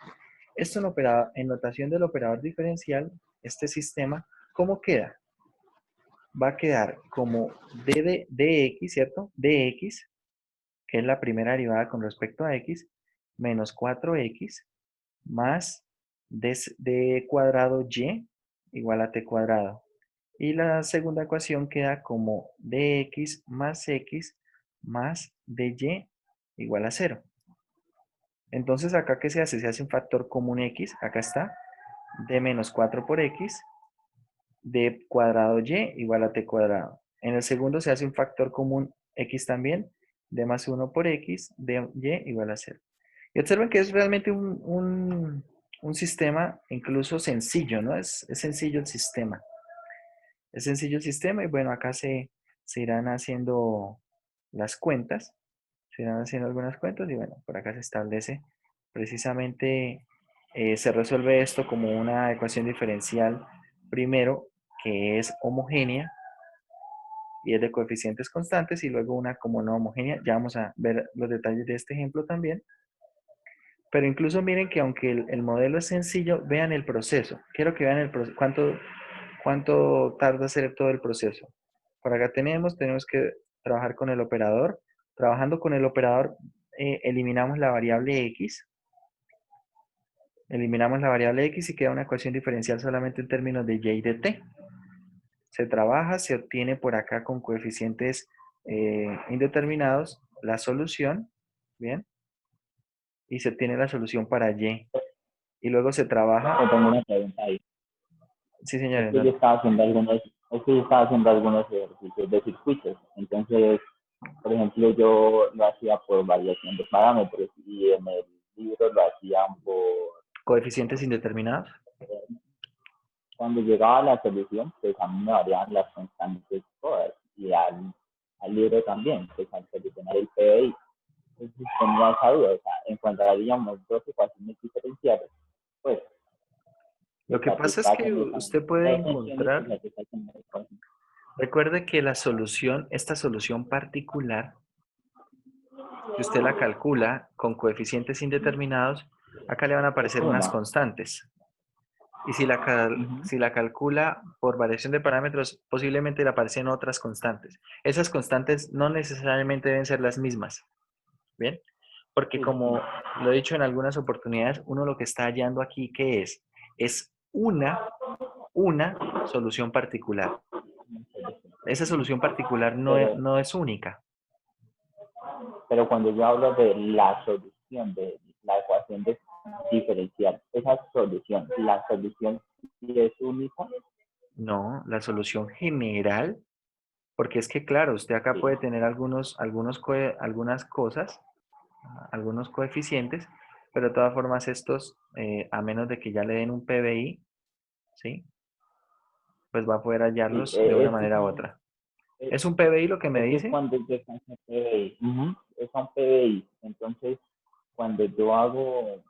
Esto en notación del operador diferencial, este sistema, ¿cómo queda? Va a quedar como d de dx, ¿cierto? dx, que es la primera derivada con respecto a x, menos 4x, más d cuadrado y igual a t cuadrado. Y la segunda ecuación queda como dx más x más dy igual a 0. Entonces, ¿acá qué se hace? Se hace un factor común x, acá está, d menos 4 por x, d cuadrado y igual a t cuadrado. En el segundo se hace un factor común x también, d más 1 por x, dy igual a 0. Y observen que es realmente un sistema incluso sencillo, ¿no? Es sencillo el sistema. Es sencillo el sistema y bueno, acá se irán haciendo las cuentas. Se irán haciendo algunas cuentas y bueno, por acá se establece precisamente, se resuelve esto como una ecuación diferencial primero que es homogénea y es de coeficientes constantes y luego una como no homogénea. Ya vamos a ver los detalles de este ejemplo también. Pero incluso miren que aunque el modelo es sencillo, vean el proceso. Quiero que vean el proceso, cuánto tarda hacer todo el proceso. Por acá tenemos que trabajar con el operador. Trabajando con el operador, eliminamos la variable x. Eliminamos la variable x y queda una ecuación diferencial solamente en términos de y y de t. Se trabaja, se obtiene por acá con coeficientes indeterminados la solución, ¿bien? Y se obtiene la solución para y. Y luego se trabaja... Yo tengo una pregunta ahí. Sí, Es señores. que yo estaba haciendo algunos ejercicios de circuitos. Entonces, por ejemplo, yo lo hacía por variación de parámetros y en el libro lo hacían por... Coeficientes indeterminados. Cuando llegaba a la solución, pues a mí me variaban las constantes todas y al libro también, pues al solucionar el PDI. Entonces tenía esa duda, o sea, encontraríamos dos ecuaciones diferenciales, pues Lo que pasa es que usted puede encontrar, recuerde que la solución, esta solución particular, si usted la calcula con coeficientes indeterminados, acá le van a aparecer unas constantes. Y si la calcula por variación de parámetros, posiblemente le aparecen otras constantes. Esas constantes no necesariamente deben ser las mismas. ¿Bien? Porque como lo he dicho en algunas oportunidades, uno lo que está hallando aquí, ¿qué es? Es una solución particular. Esa solución particular no es única. Pero cuando yo hablo de la solución, de la ecuación diferencial, esa solución, la solución sí es única. No, la solución general, porque es que claro, usted acá puede tener algunas cosas, algunos coeficientes, pero de todas formas estos, a menos de que ya le den un PBI, ¿sí? Pues va a poder hallarlos de una manera u otra. ¿Es un PBI lo que me dice? Cuando yo saco PBI, es un PBI. Entonces, cuando yo hago...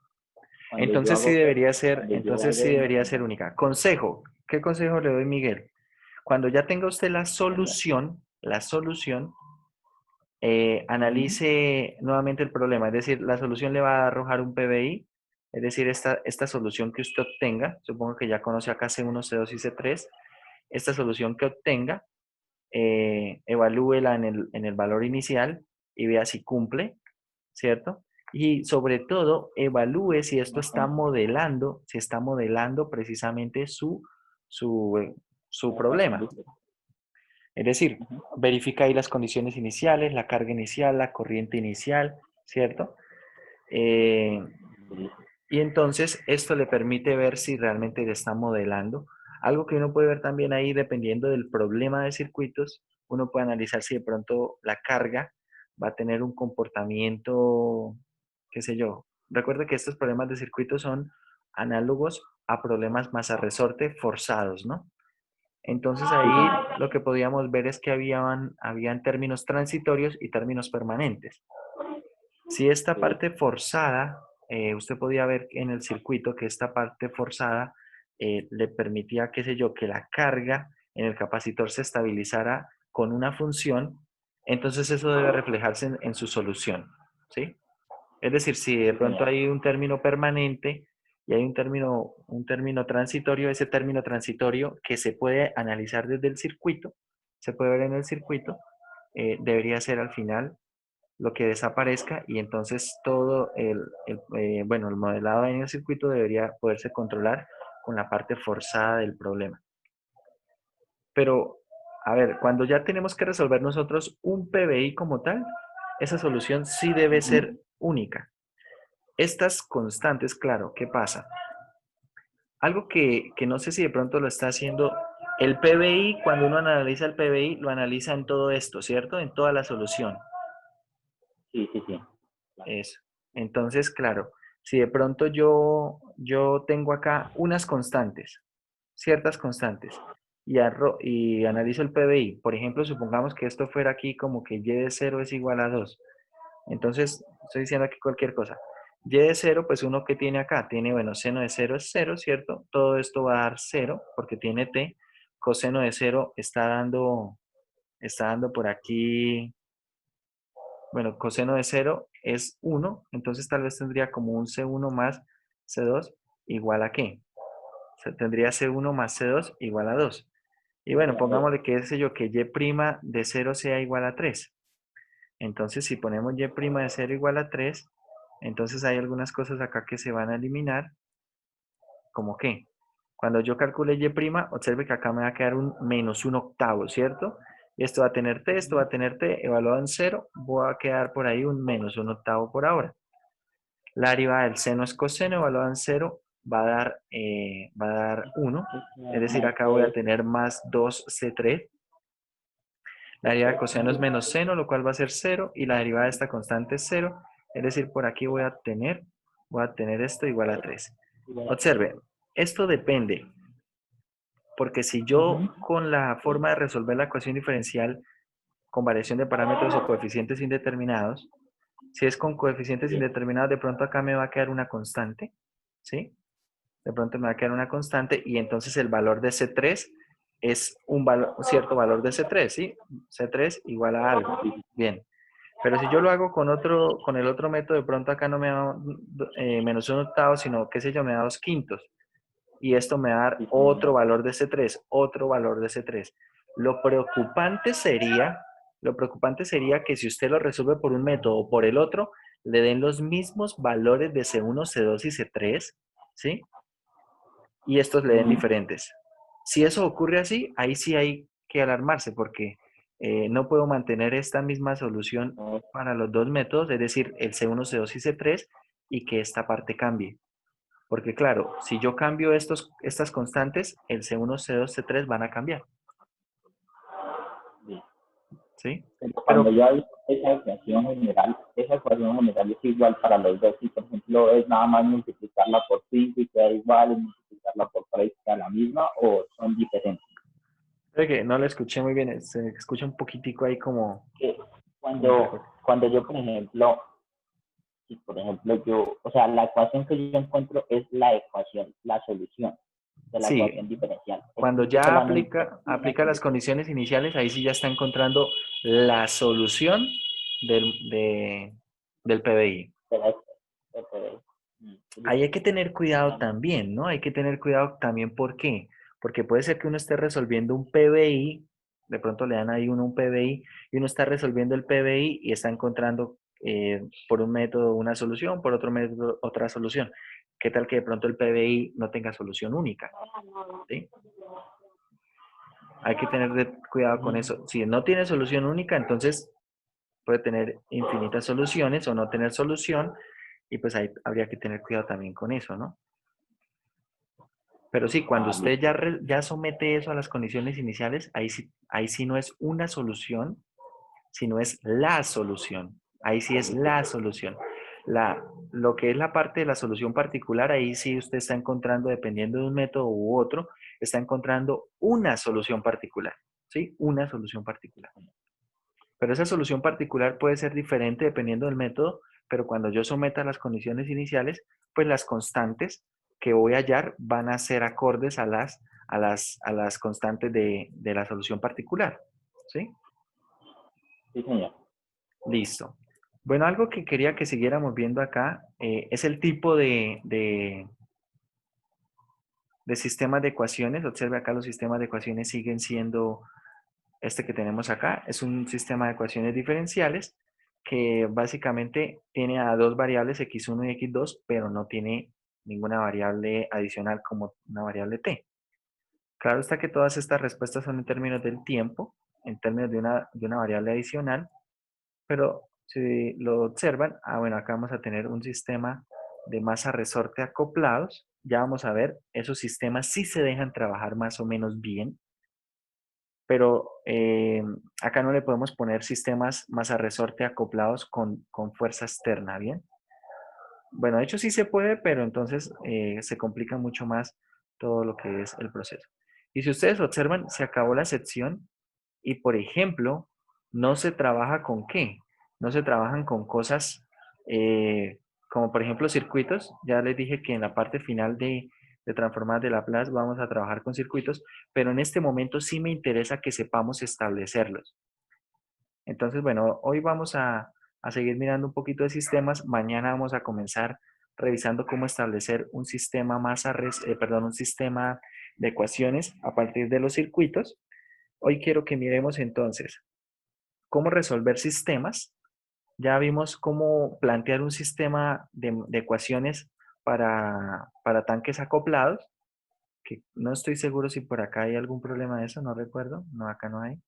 Entonces sí debería ser única. Consejo. ¿Qué consejo le doy, Miguel? Cuando ya tenga usted la solución, analice nuevamente el problema. Es decir, la solución le va a arrojar un PBI. Es decir, esta solución que usted obtenga, supongo que ya conoce acá C1, C2 y C3, esta solución que obtenga, evalúela en el valor inicial y vea si cumple, ¿cierto? Y sobre todo, evalúe si esto está modelando, precisamente su problema. Es decir, verifica ahí las condiciones iniciales, la carga inicial, la corriente inicial, ¿cierto? Y entonces esto le permite ver si realmente le está modelando. Algo que uno puede ver también ahí, dependiendo del problema de circuitos, uno puede analizar si de pronto la carga va a tener un comportamiento, qué sé yo. Recuerda que estos problemas de circuitos son análogos a problemas masa resorte forzados, ¿no? Entonces ahí lo que podíamos ver es que habían términos transitorios y términos permanentes. Si esta parte forzada, usted podía ver en el circuito que esta parte forzada le permitía, qué sé yo, que la carga en el capacitor se estabilizara con una función, entonces eso debe reflejarse en su solución, ¿sí? Es decir, si de pronto hay un término permanente y hay un término transitorio, ese término transitorio que se puede analizar desde el circuito, se puede ver en el circuito, debería ser al final lo que desaparezca y entonces todo el modelado en el circuito debería poderse controlar con la parte forzada del problema. Pero, a ver, cuando ya tenemos que resolver nosotros un PBI como tal, esa solución sí debe ser única. Estas constantes, claro, ¿qué pasa? Algo que no sé si de pronto lo está haciendo el PBI, cuando uno analiza el PBI, lo analiza en todo esto, ¿cierto? En toda la solución. Sí. Eso. Entonces, claro, si de pronto yo tengo acá unas constantes, ciertas constantes, y analizo el PBI, por ejemplo, supongamos que esto fuera aquí como que y de 0 es igual a 2. Entonces, estoy diciendo aquí cualquier cosa. Y de 0, pues uno que tiene acá, tiene, bueno, seno de 0 es 0, ¿cierto? Todo esto va a dar 0 porque tiene t. Coseno de 0 está dando por aquí, bueno, coseno de 0 es 1, entonces tal vez tendría como un C1 más C2 igual a ¿qué? O sea, tendría C1 más C2 igual a 2. Y bueno, pongámosle que ese yo, que Y' de 0 sea igual a 3. Entonces, si ponemos Y' de 0 igual a 3, entonces hay algunas cosas acá que se van a eliminar, como que cuando yo calcule Y', observe que acá me va a quedar un menos 1 octavo, ¿cierto? Y esto va a tener T, esto va a tener T, evaluado en 0, voy a quedar por ahí un menos 1 octavo por ahora. La derivada del seno es coseno, evaluado en 0, va a dar 1, es decir, acá voy a tener más 2C3. La derivada de coseno es menos seno, lo cual va a ser 0, y la derivada de esta constante es 0, es decir, por aquí voy a tener esto igual a 3. Observe, esto depende, porque si yo con la forma de resolver la ecuación diferencial con variación de parámetros o coeficientes indeterminados, si es con coeficientes indeterminados, de pronto acá me va a quedar una constante, ¿sí? De pronto me va a quedar una constante y entonces el valor de C3 es un cierto valor de C3, ¿sí? C3 igual a algo. Bien. Pero si yo lo hago con el otro método, de pronto acá no me da menos 1 octavo, sino, qué sé yo, me da 2 quintos. Y esto me va a dar otro valor de C3, otro valor de C3. Lo preocupante sería que si usted lo resuelve por un método o por el otro, le den los mismos valores de C1, C2 y C3, ¿sí? Y estos le den diferentes. Si eso ocurre así, ahí sí hay que alarmarse porque no puedo mantener esta misma solución para los dos métodos, es decir, el C1, C2 y C3, y que esta parte cambie. Porque claro, si yo cambio estas constantes, el C1, C2, C3 van a cambiar. ¿Sí? Cuando Pero yo hago esa ecuación general es igual para los dos. Si, por ejemplo, es nada más multiplicarla por 5 y queda igual, y multiplicarla por 3 queda la misma, o son diferentes. creo que no la escuché muy bien, se escucha un poquitico ahí como... Cuando yo, o sea, la ecuación que yo encuentro es la solución de la Sí, ecuación diferencial. cuando Es ya solamente aplica las condiciones iniciales, ahí sí ya está encontrando la solución del PBI. de la Ahí hay que tener cuidado también, ¿no? Hay que tener cuidado también, ¿por qué? Porque puede ser que uno esté resolviendo un PBI, de pronto le dan ahí uno un PBI, y uno está resolviendo el PBI y está encontrando por un método una solución, por otro método otra solución. ¿Qué tal que de pronto el PBI no tenga solución única? ¿Sí? Hay que tener cuidado con eso. Si no tiene solución única, entonces puede tener infinitas soluciones o no tener solución, y pues ahí habría que tener cuidado también con eso, ¿no? Pero sí, cuando usted ya somete eso a las condiciones iniciales, ahí sí no es una solución, sino es la solución. Ahí sí es la solución. Lo que es la parte de la solución particular, ahí sí usted está encontrando, dependiendo de un método u otro, está encontrando una solución particular, ¿sí? Una solución particular. Pero esa solución particular puede ser diferente dependiendo del método, pero cuando yo someta las condiciones iniciales, pues las constantes que voy a hallar van a ser acordes a las constantes de la solución particular, ¿sí? Sí, señor. Listo. Bueno, algo que quería que siguiéramos viendo acá es el tipo de sistemas de ecuaciones. Observe acá, los sistemas de ecuaciones siguen siendo este que tenemos acá. Es un sistema de ecuaciones diferenciales que básicamente tiene a dos variables x1 y x2, pero no tiene ninguna variable adicional como una variable t. Claro está que todas estas respuestas son en términos del tiempo, en términos de una variable adicional, pero si lo observan, bueno, acá vamos a tener un sistema de masa-resorte acoplados. Ya vamos a ver, esos sistemas sí se dejan trabajar más o menos bien, pero acá no le podemos poner sistemas masa-resorte acoplados con fuerza externa, ¿bien? Bueno, de hecho sí se puede, pero entonces se complica mucho más todo lo que es el proceso. Y si ustedes observan, se acabó la sección y, por ejemplo, no se trabaja con ¿qué? No se trabajan con cosas como, por ejemplo, circuitos. Ya les dije que en la parte final de transformadas de Laplace vamos a trabajar con circuitos, pero en este momento sí me interesa que sepamos establecerlos. Entonces, bueno, hoy vamos a seguir mirando un poquito de sistemas. Mañana vamos a comenzar revisando cómo establecer un sistema un sistema de ecuaciones a partir de los circuitos. Hoy quiero que miremos entonces cómo resolver sistemas. Ya vimos cómo plantear un sistema de ecuaciones para tanques acoplados, que no estoy seguro si por acá hay algún problema de eso, no recuerdo. No, acá no hay.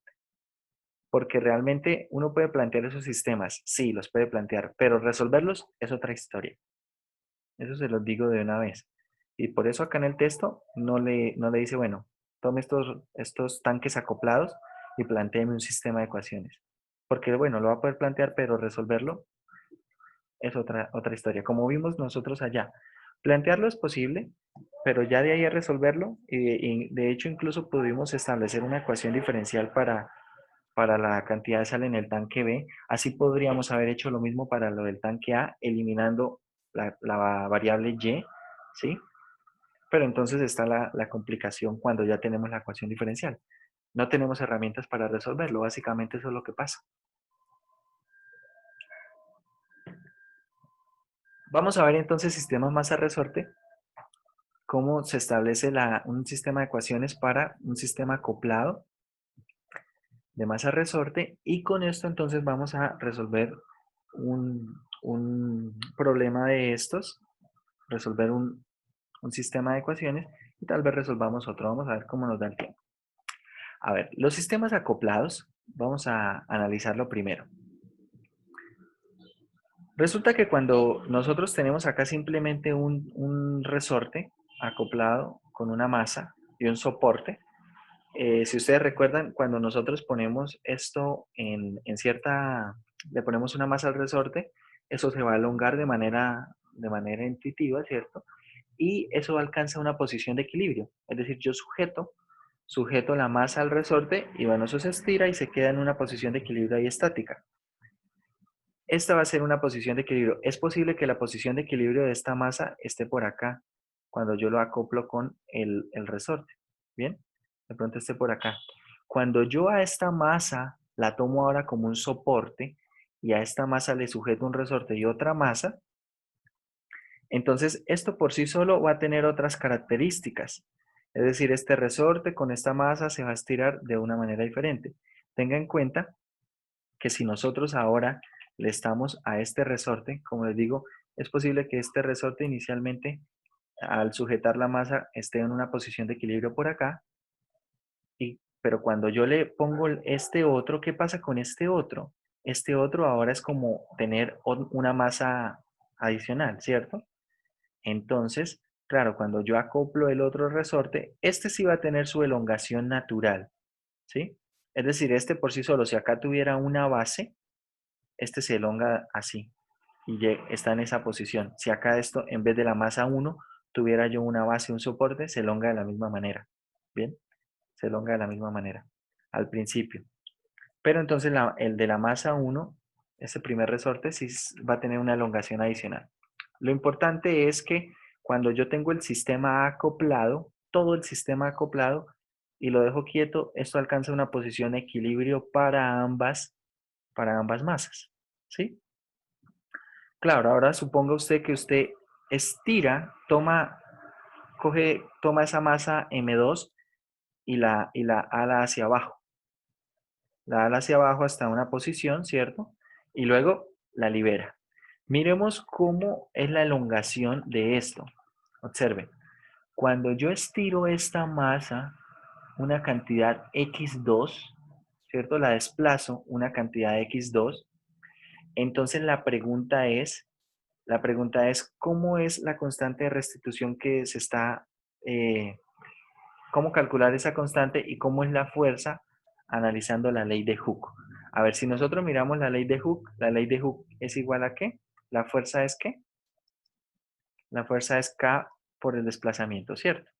Porque realmente uno puede plantear esos sistemas, sí, los puede plantear, pero resolverlos es otra historia. Eso se los digo de una vez. Y por eso acá en el texto no le dice, bueno, tome estos tanques acoplados y plantéeme un sistema de ecuaciones. Porque, bueno, lo va a poder plantear, pero resolverlo es otra historia. Como vimos nosotros allá, plantearlo es posible, pero ya de ahí a resolverlo, y de hecho incluso pudimos establecer una ecuación diferencial para la cantidad de sal en el tanque B. Así podríamos haber hecho lo mismo para lo del tanque A, eliminando la variable Y, ¿sí? Pero entonces está la complicación cuando ya tenemos la ecuación diferencial. No tenemos herramientas para resolverlo, básicamente eso es lo que pasa. Vamos a ver entonces sistemas masa-resorte, cómo se establece un sistema de ecuaciones para un sistema acoplado de masa-resorte, y con esto entonces vamos a resolver un problema de estos, resolver un sistema de ecuaciones, y tal vez resolvamos otro. Vamos a ver cómo nos da el tiempo. A ver, los sistemas acoplados, vamos a analizarlo primero. Resulta que cuando nosotros tenemos acá simplemente un resorte acoplado con una masa y un soporte, si ustedes recuerdan, cuando nosotros ponemos esto le ponemos una masa al resorte, eso se va a elongar de manera intuitiva, ¿cierto? Y eso alcanza una posición de equilibrio. Es decir, yo sujeto la masa al resorte y bueno, eso se estira y se queda en una posición de equilibrio ahí estática. Esta va a ser una posición de equilibrio. Es posible que la posición de equilibrio de esta masa esté por acá, cuando yo lo acoplo con el resorte. ¿Bien? De pronto esté por acá. Cuando yo a esta masa la tomo ahora como un soporte y a esta masa le sujeto un resorte y otra masa, entonces esto por sí solo va a tener otras características. Es decir, este resorte con esta masa se va a estirar de una manera diferente. Tenga en cuenta que si nosotros ahora le estamos a este resorte, como les digo, es posible que este resorte inicialmente, al sujetar la masa, esté en una posición de equilibrio por acá, y Pero cuando yo le pongo este otro, ¿qué pasa con este otro? Este otro ahora es como tener una masa adicional, ¿cierto? Entonces, claro, cuando yo acoplo el otro resorte, este sí va a tener su elongación natural, ¿sí? Es decir, este por sí solo, si acá tuviera una base, este se elonga así y está en esa posición. Si acá esto, en vez de la masa 1, tuviera yo una base, un soporte, se elonga de la misma manera. ¿Bien? Se elonga de la misma manera al principio. Pero entonces el de la masa 1, ese primer resorte, sí va a tener una elongación adicional. Lo importante es que cuando yo tengo el sistema acoplado, todo el sistema acoplado, y lo dejo quieto, esto alcanza una posición de equilibrio para ambas masas. ¿Sí? Claro, ahora suponga usted que usted estira, toma esa masa M2 y la ala hacia abajo. La ala hacia abajo hasta una posición, ¿cierto? Y luego la libera. Miremos cómo es la elongación de esto. Observen, cuando yo estiro esta masa una cantidad x2, ¿cierto? La desplazo una cantidad x2, entonces la pregunta es ¿cómo es la constante de restitución que se está, cómo calcular esa constante y cómo es la fuerza analizando la ley de Hooke? A ver, si nosotros miramos la ley de Hooke es igual a ¿qué? ¿La fuerza es qué? La fuerza es K por el desplazamiento, ¿cierto?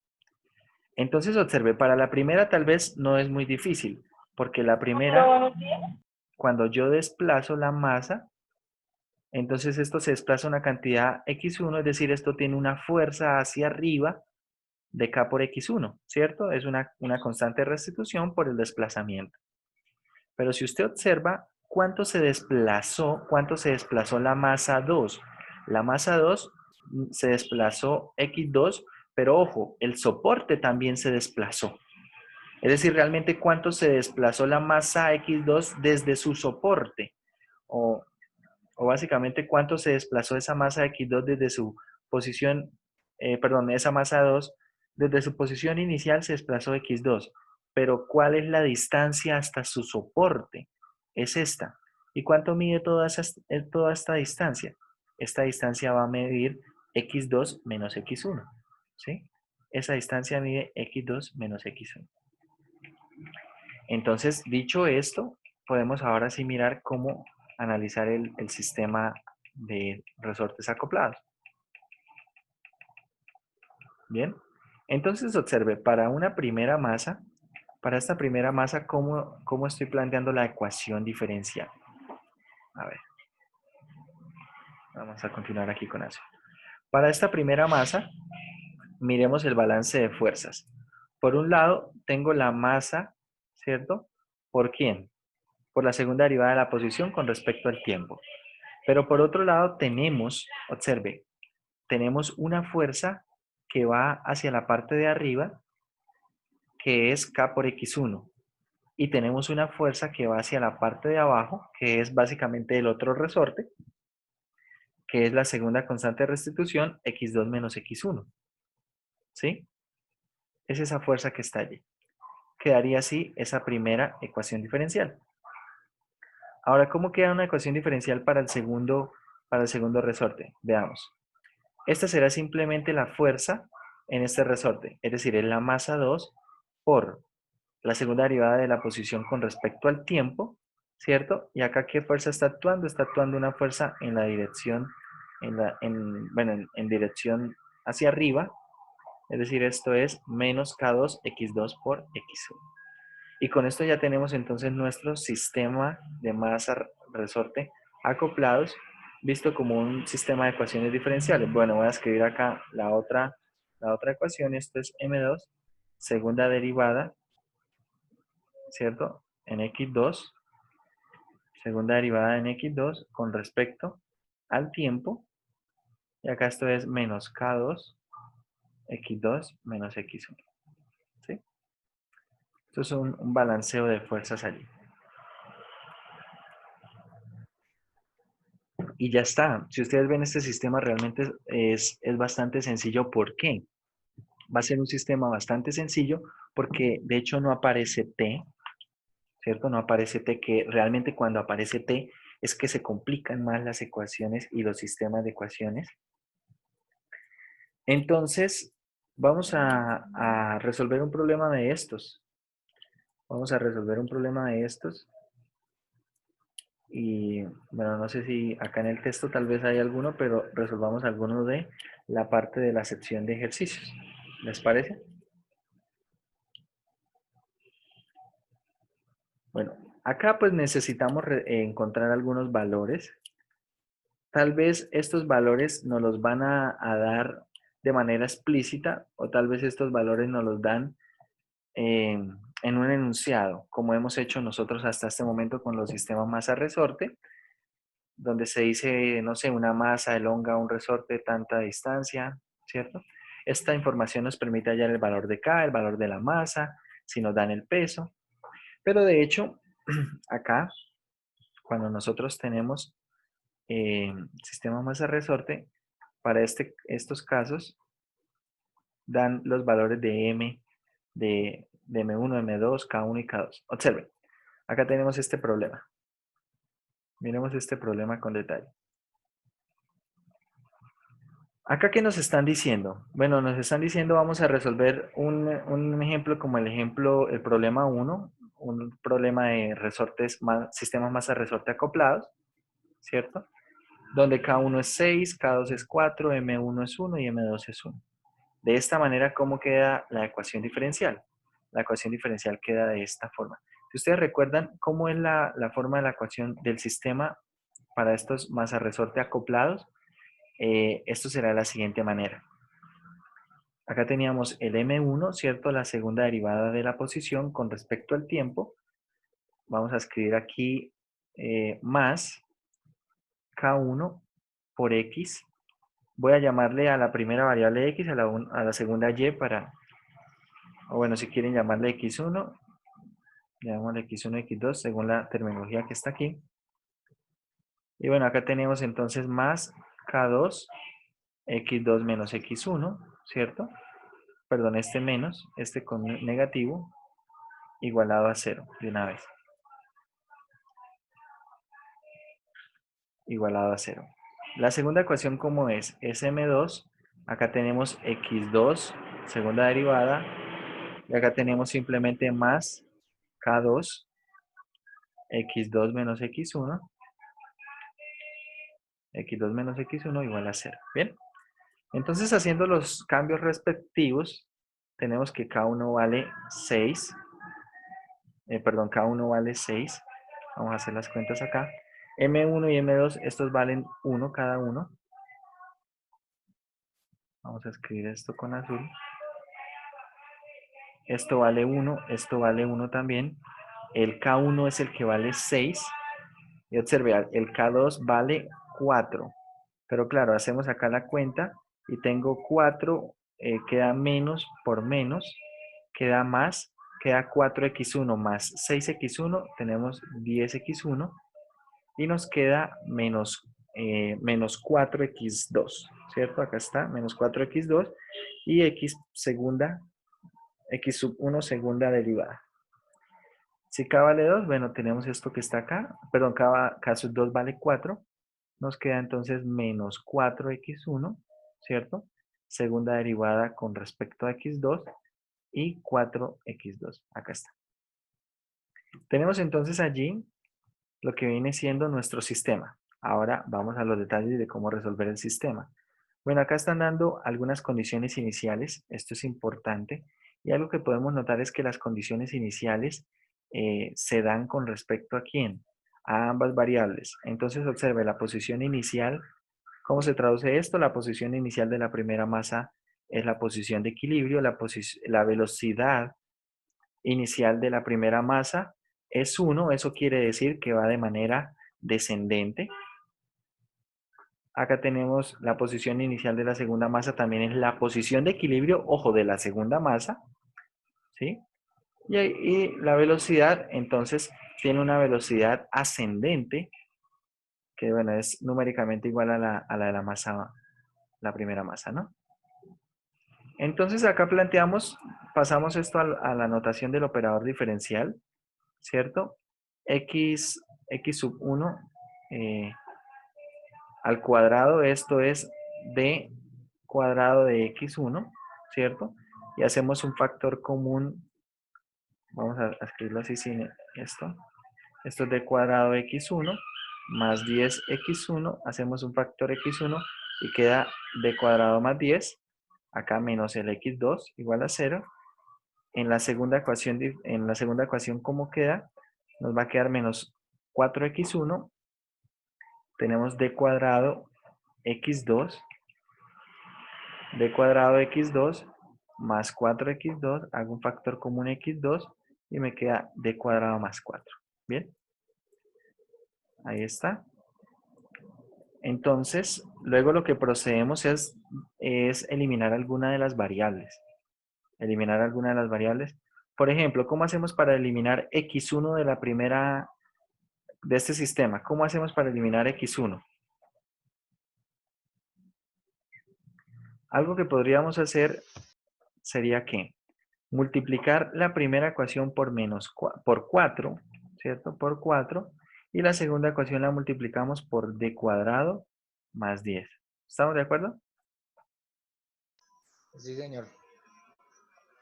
Entonces observe, para la primera tal vez no es muy difícil, porque la primera, cuando yo desplazo la masa, entonces esto se desplaza una cantidad x1, es decir, esto tiene una fuerza hacia arriba de K por x1, ¿cierto? Es una constante de restitución por el desplazamiento. Pero si usted observa, cuánto se desplazó la masa 2? La masa 2 se desplazó x2, pero ojo, el soporte también se desplazó. Es decir, realmente cuánto se desplazó la masa x2 desde su soporte. O básicamente cuánto se desplazó esa masa x2 desde su posición, esa masa 2, desde su posición inicial se desplazó x2. Pero ¿cuál es la distancia hasta su soporte? Es esta. ¿Y cuánto mide toda esta distancia? Esta distancia va a medir x2 menos x1. ¿Sí? Esa distancia mide x2 menos x1. Entonces, dicho esto, podemos ahora sí mirar cómo analizar el sistema de resortes acoplados. Bien, entonces observe, para esta primera masa, ¿cómo estoy planteando la ecuación diferencial? A ver, vamos a continuar aquí con eso. Para esta primera masa, miremos el balance de fuerzas. Por un lado, tengo la masa, ¿cierto? ¿Por quién? Por la segunda derivada de la posición con respecto al tiempo. Pero por otro lado observe, tenemos una fuerza que va hacia la parte de arriba, que es K por X1. Y tenemos una fuerza que va hacia la parte de abajo, que es básicamente el otro resorte, que es la segunda constante de restitución, X2 menos X1. ¿Sí? Es esa fuerza que está allí. Quedaría así esa primera ecuación diferencial. Ahora, ¿cómo queda una ecuación diferencial para el segundo resorte? Veamos. Esta será simplemente la fuerza en este resorte, es decir, es la masa 2 por la segunda derivada de la posición con respecto al tiempo, ¿cierto? Y acá, ¿qué fuerza está actuando? Está actuando una fuerza en la dirección, en dirección hacia arriba, es decir, esto es menos K2 X2 por X1. Y con esto ya tenemos entonces nuestro sistema de masa resorte acoplados, visto como un sistema de ecuaciones diferenciales. Bueno, voy a escribir acá la otra ecuación. Esto es M2, segunda derivada, ¿cierto? En X2, segunda derivada en X2 con respecto al tiempo. Y acá esto es menos K2, X2 menos X1. ¿Sí? Esto es un balanceo de fuerzas allí. Y ya está. Si ustedes ven este sistema realmente es bastante sencillo. ¿Por qué? va a ser un sistema bastante sencillo porque de hecho no aparece T, ¿cierto? No aparece T, que realmente cuando aparece T es que se complican más las ecuaciones y los sistemas de ecuaciones. Entonces, vamos a resolver un problema de estos. Vamos a resolver un problema de estos. Y bueno, no sé si acá en el texto tal vez hay alguno, pero resolvamos alguno de la parte de la sección de ejercicios. ¿Les parece? Bueno, acá pues necesitamos encontrar algunos valores. Tal vez estos valores nos los van a dar de manera explícita o tal vez estos valores nos los dan en un enunciado, como hemos hecho nosotros hasta este momento con los sistemas masa-resorte, donde se dice, no sé, una masa elonga un resorte de tanta distancia, ¿cierto? Esta información nos permite hallar el valor de K, el valor de la masa, si nos dan el peso. Pero de hecho, acá, cuando nosotros tenemos sistema masa-resorte, para estos casos, dan los valores de M, de M1, M2, K1 y K2. Observen, acá tenemos este problema. Miremos este problema con detalle. Acá, ¿qué nos están diciendo? Bueno, nos están diciendo, vamos a resolver un ejemplo como el problema 1, un problema de resortes, sistemas masa resorte acoplados, ¿cierto? Donde K1 es 6, K2 es 4, M1 es 1 y M2 es 1. De esta manera, ¿cómo queda la ecuación diferencial? La ecuación diferencial queda de esta forma. Si ustedes recuerdan, ¿cómo es la forma de la ecuación del sistema para estos masa resorte acoplados? Esto será de la siguiente manera. Acá teníamos el M1, ¿cierto? La segunda derivada de la posición con respecto al tiempo. Vamos a escribir aquí más K1 por X. Voy a llamarle a la primera variable X, a la segunda Y para, o bueno, si quieren llamarle X1, llamémosle X1, X2, según la terminología que está aquí. Y bueno, acá tenemos entonces más K2, X2 menos X1, ¿cierto? Perdón, este menos, este con negativo, igualado a 0 de una vez. Igualado a 0. La segunda ecuación, ¿cómo es? Es M2, acá tenemos X2, segunda derivada, y acá tenemos simplemente más K2, X2 menos X1, X2 menos X1 igual a 0. ¿Bien? Entonces, haciendo los cambios respectivos, tenemos que K1 vale 6, perdón, K1 vale 6. Vamos a hacer las cuentas acá. M1 y M2, estos valen 1 cada uno. Vamos a escribir esto con azul. Esto vale 1, esto vale 1 también. El K1 es el que vale 6. Y observe, el K2 vale 4. Pero claro, hacemos acá la cuenta y tengo 4, queda menos por menos, queda más, queda 4x1 más 6x1, tenemos 10x1 y nos queda menos 4x2, ¿cierto? Acá está, menos 4x2 y x segunda, x sub 1 segunda derivada. Si k vale 2, bueno, tenemos esto que está acá, perdón, k sub 2 vale 4, nos queda entonces menos 4x1, ¿cierto? Segunda derivada con respecto a x2 y 4x2, acá está. Tenemos entonces allí lo que viene siendo nuestro sistema. Ahora vamos a los detalles de cómo resolver el sistema. Bueno, acá están dando algunas condiciones iniciales, esto es importante, y algo que podemos notar es que las condiciones iniciales se dan con respecto a quién, a ambas variables. Entonces observe la posición inicial. ¿Cómo se traduce esto? La posición inicial de la primera masa es la posición de equilibrio, la velocidad inicial de la primera masa es 1, eso quiere decir que va de manera descendente. Acá tenemos la posición inicial de la segunda masa, también es la posición de equilibrio, ojo, de la segunda masa, ¿sí? Y la velocidad, entonces, tiene una velocidad ascendente, que bueno, es numéricamente igual a la de la masa, la primera masa, ¿no? Entonces acá planteamos, pasamos esto a la notación del operador diferencial, ¿cierto? X sub 1 al cuadrado, esto es d cuadrado de x1, ¿cierto? Y hacemos un factor común, vamos a escribirlo así sin esto. Esto es d cuadrado de x1 más 10x1, hacemos un factor x1 y queda d cuadrado más 10, acá menos el x2 igual a 0. En la segunda ecuación, ¿cómo queda? Nos va a quedar menos 4x1, tenemos d cuadrado x2, d cuadrado x2 más 4x2, hago un factor común x2 y me queda d cuadrado más 4. ¿Bien? Ahí está. Entonces, luego lo que procedemos es eliminar alguna de las variables. Eliminar alguna de las variables. Por ejemplo, ¿cómo hacemos para eliminar x1 de este sistema? ¿Cómo hacemos para eliminar x1? Algo que podríamos hacer sería que multiplicar la primera ecuación por 4, ¿cierto? Por 4. Y la segunda ecuación la multiplicamos por d cuadrado más 10. ¿Estamos de acuerdo? Sí, señor.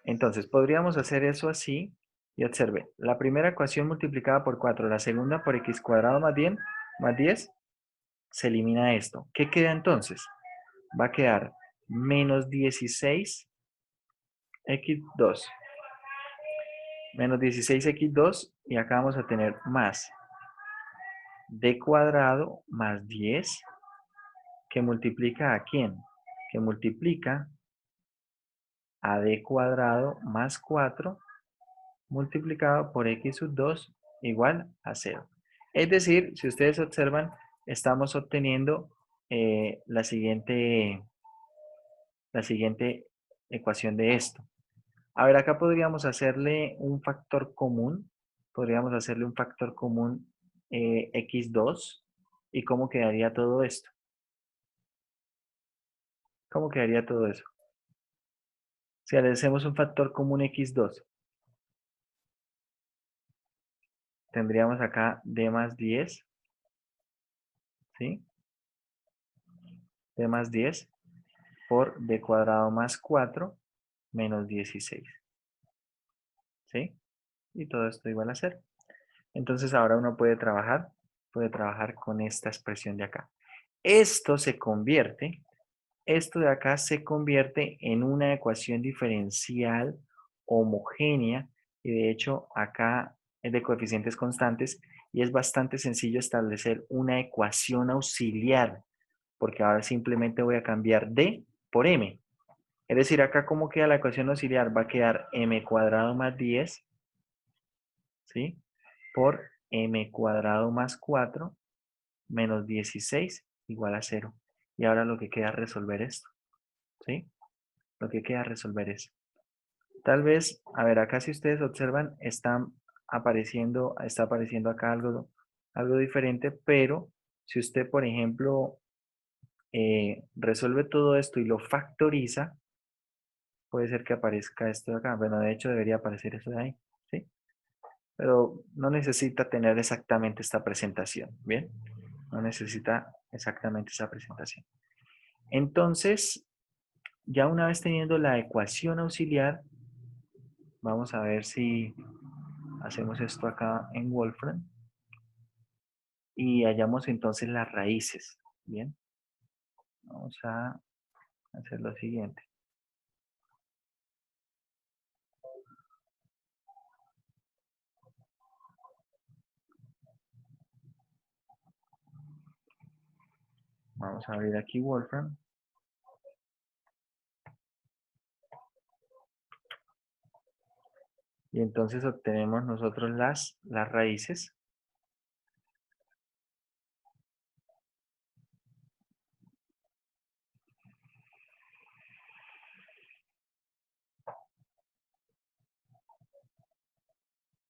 Entonces, podríamos hacer eso así y observe. La primera ecuación multiplicada por 4, la segunda por x cuadrado más 10, se elimina esto. ¿Qué queda entonces? Va a quedar menos 16x2. Menos 16x2 y acá vamos a tener más d cuadrado más 10 que multiplica ¿a quién? Que multiplica a d cuadrado más 4 multiplicado por x sub 2 igual a 0. Es decir, si ustedes observan, estamos obteniendo la siguiente ecuación de esto. A ver, acá podríamos hacerle un factor común. Podríamos hacerle un factor común x2. ¿Y cómo quedaría todo esto? ¿Cómo quedaría todo eso? Si le hacemos un factor común x2, tendríamos acá d más 10, ¿sí? D más 10 por d cuadrado más 4 menos 16, ¿sí? Y todo esto igual a 0. Entonces ahora uno puede trabajar con esta expresión de acá. Esto de acá se convierte en una ecuación diferencial homogénea y de hecho acá es de coeficientes constantes y es bastante sencillo establecer una ecuación auxiliar porque ahora simplemente voy a cambiar d por m. Es decir, acá ¿cómo queda la ecuación auxiliar? Va a quedar m cuadrado más 10, ¿sí? Por m cuadrado más 4 menos 16 igual a 0. Y ahora lo que queda es resolver esto, ¿sí? Lo que queda es resolver eso. Tal vez, a ver, acá si ustedes observan, está apareciendo acá algo diferente, pero si usted, por ejemplo, resuelve todo esto y lo factoriza, puede ser que aparezca esto de acá. Bueno, de hecho debería aparecer eso de ahí, ¿sí? Pero no necesita tener exactamente esta presentación, ¿bien? No necesita exactamente esa presentación. Entonces, ya una vez teniendo la ecuación auxiliar, vamos a ver si hacemos esto acá en Wolfram y hallamos entonces las raíces. Bien, vamos a hacer lo siguiente. Vamos a abrir aquí Wolfram. Y entonces obtenemos nosotros las raíces.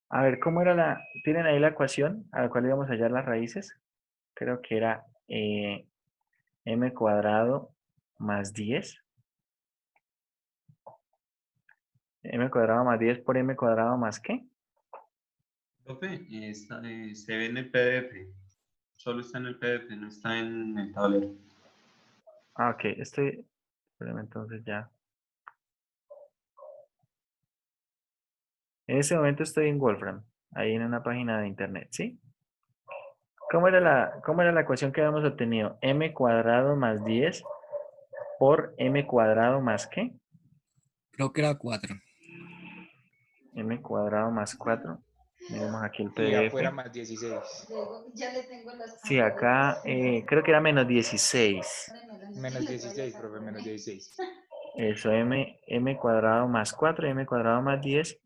A ver, ¿cómo era ¿tienen ahí la ecuación a la cual íbamos a hallar las raíces? Creo que era m cuadrado más 10 M cuadrado más 10 por M cuadrado más ¿qué? Profe, se ve en el PDF. Solo está en el PDF, no está en el tablero. Ah, ok, espérame, entonces ya. En este momento estoy en Wolfram, ahí en una página de internet, ¿sí? ¿Cómo era la ecuación que habíamos obtenido? M cuadrado más 10 por M cuadrado más ¿qué? Creo que era 4. M cuadrado más 4. Miremos aquí el Y afuera PDF. más 16. Sí, acá creo que era menos 16. Menos 16, profe, menos 16. Eso, M cuadrado más 4, M cuadrado más 10.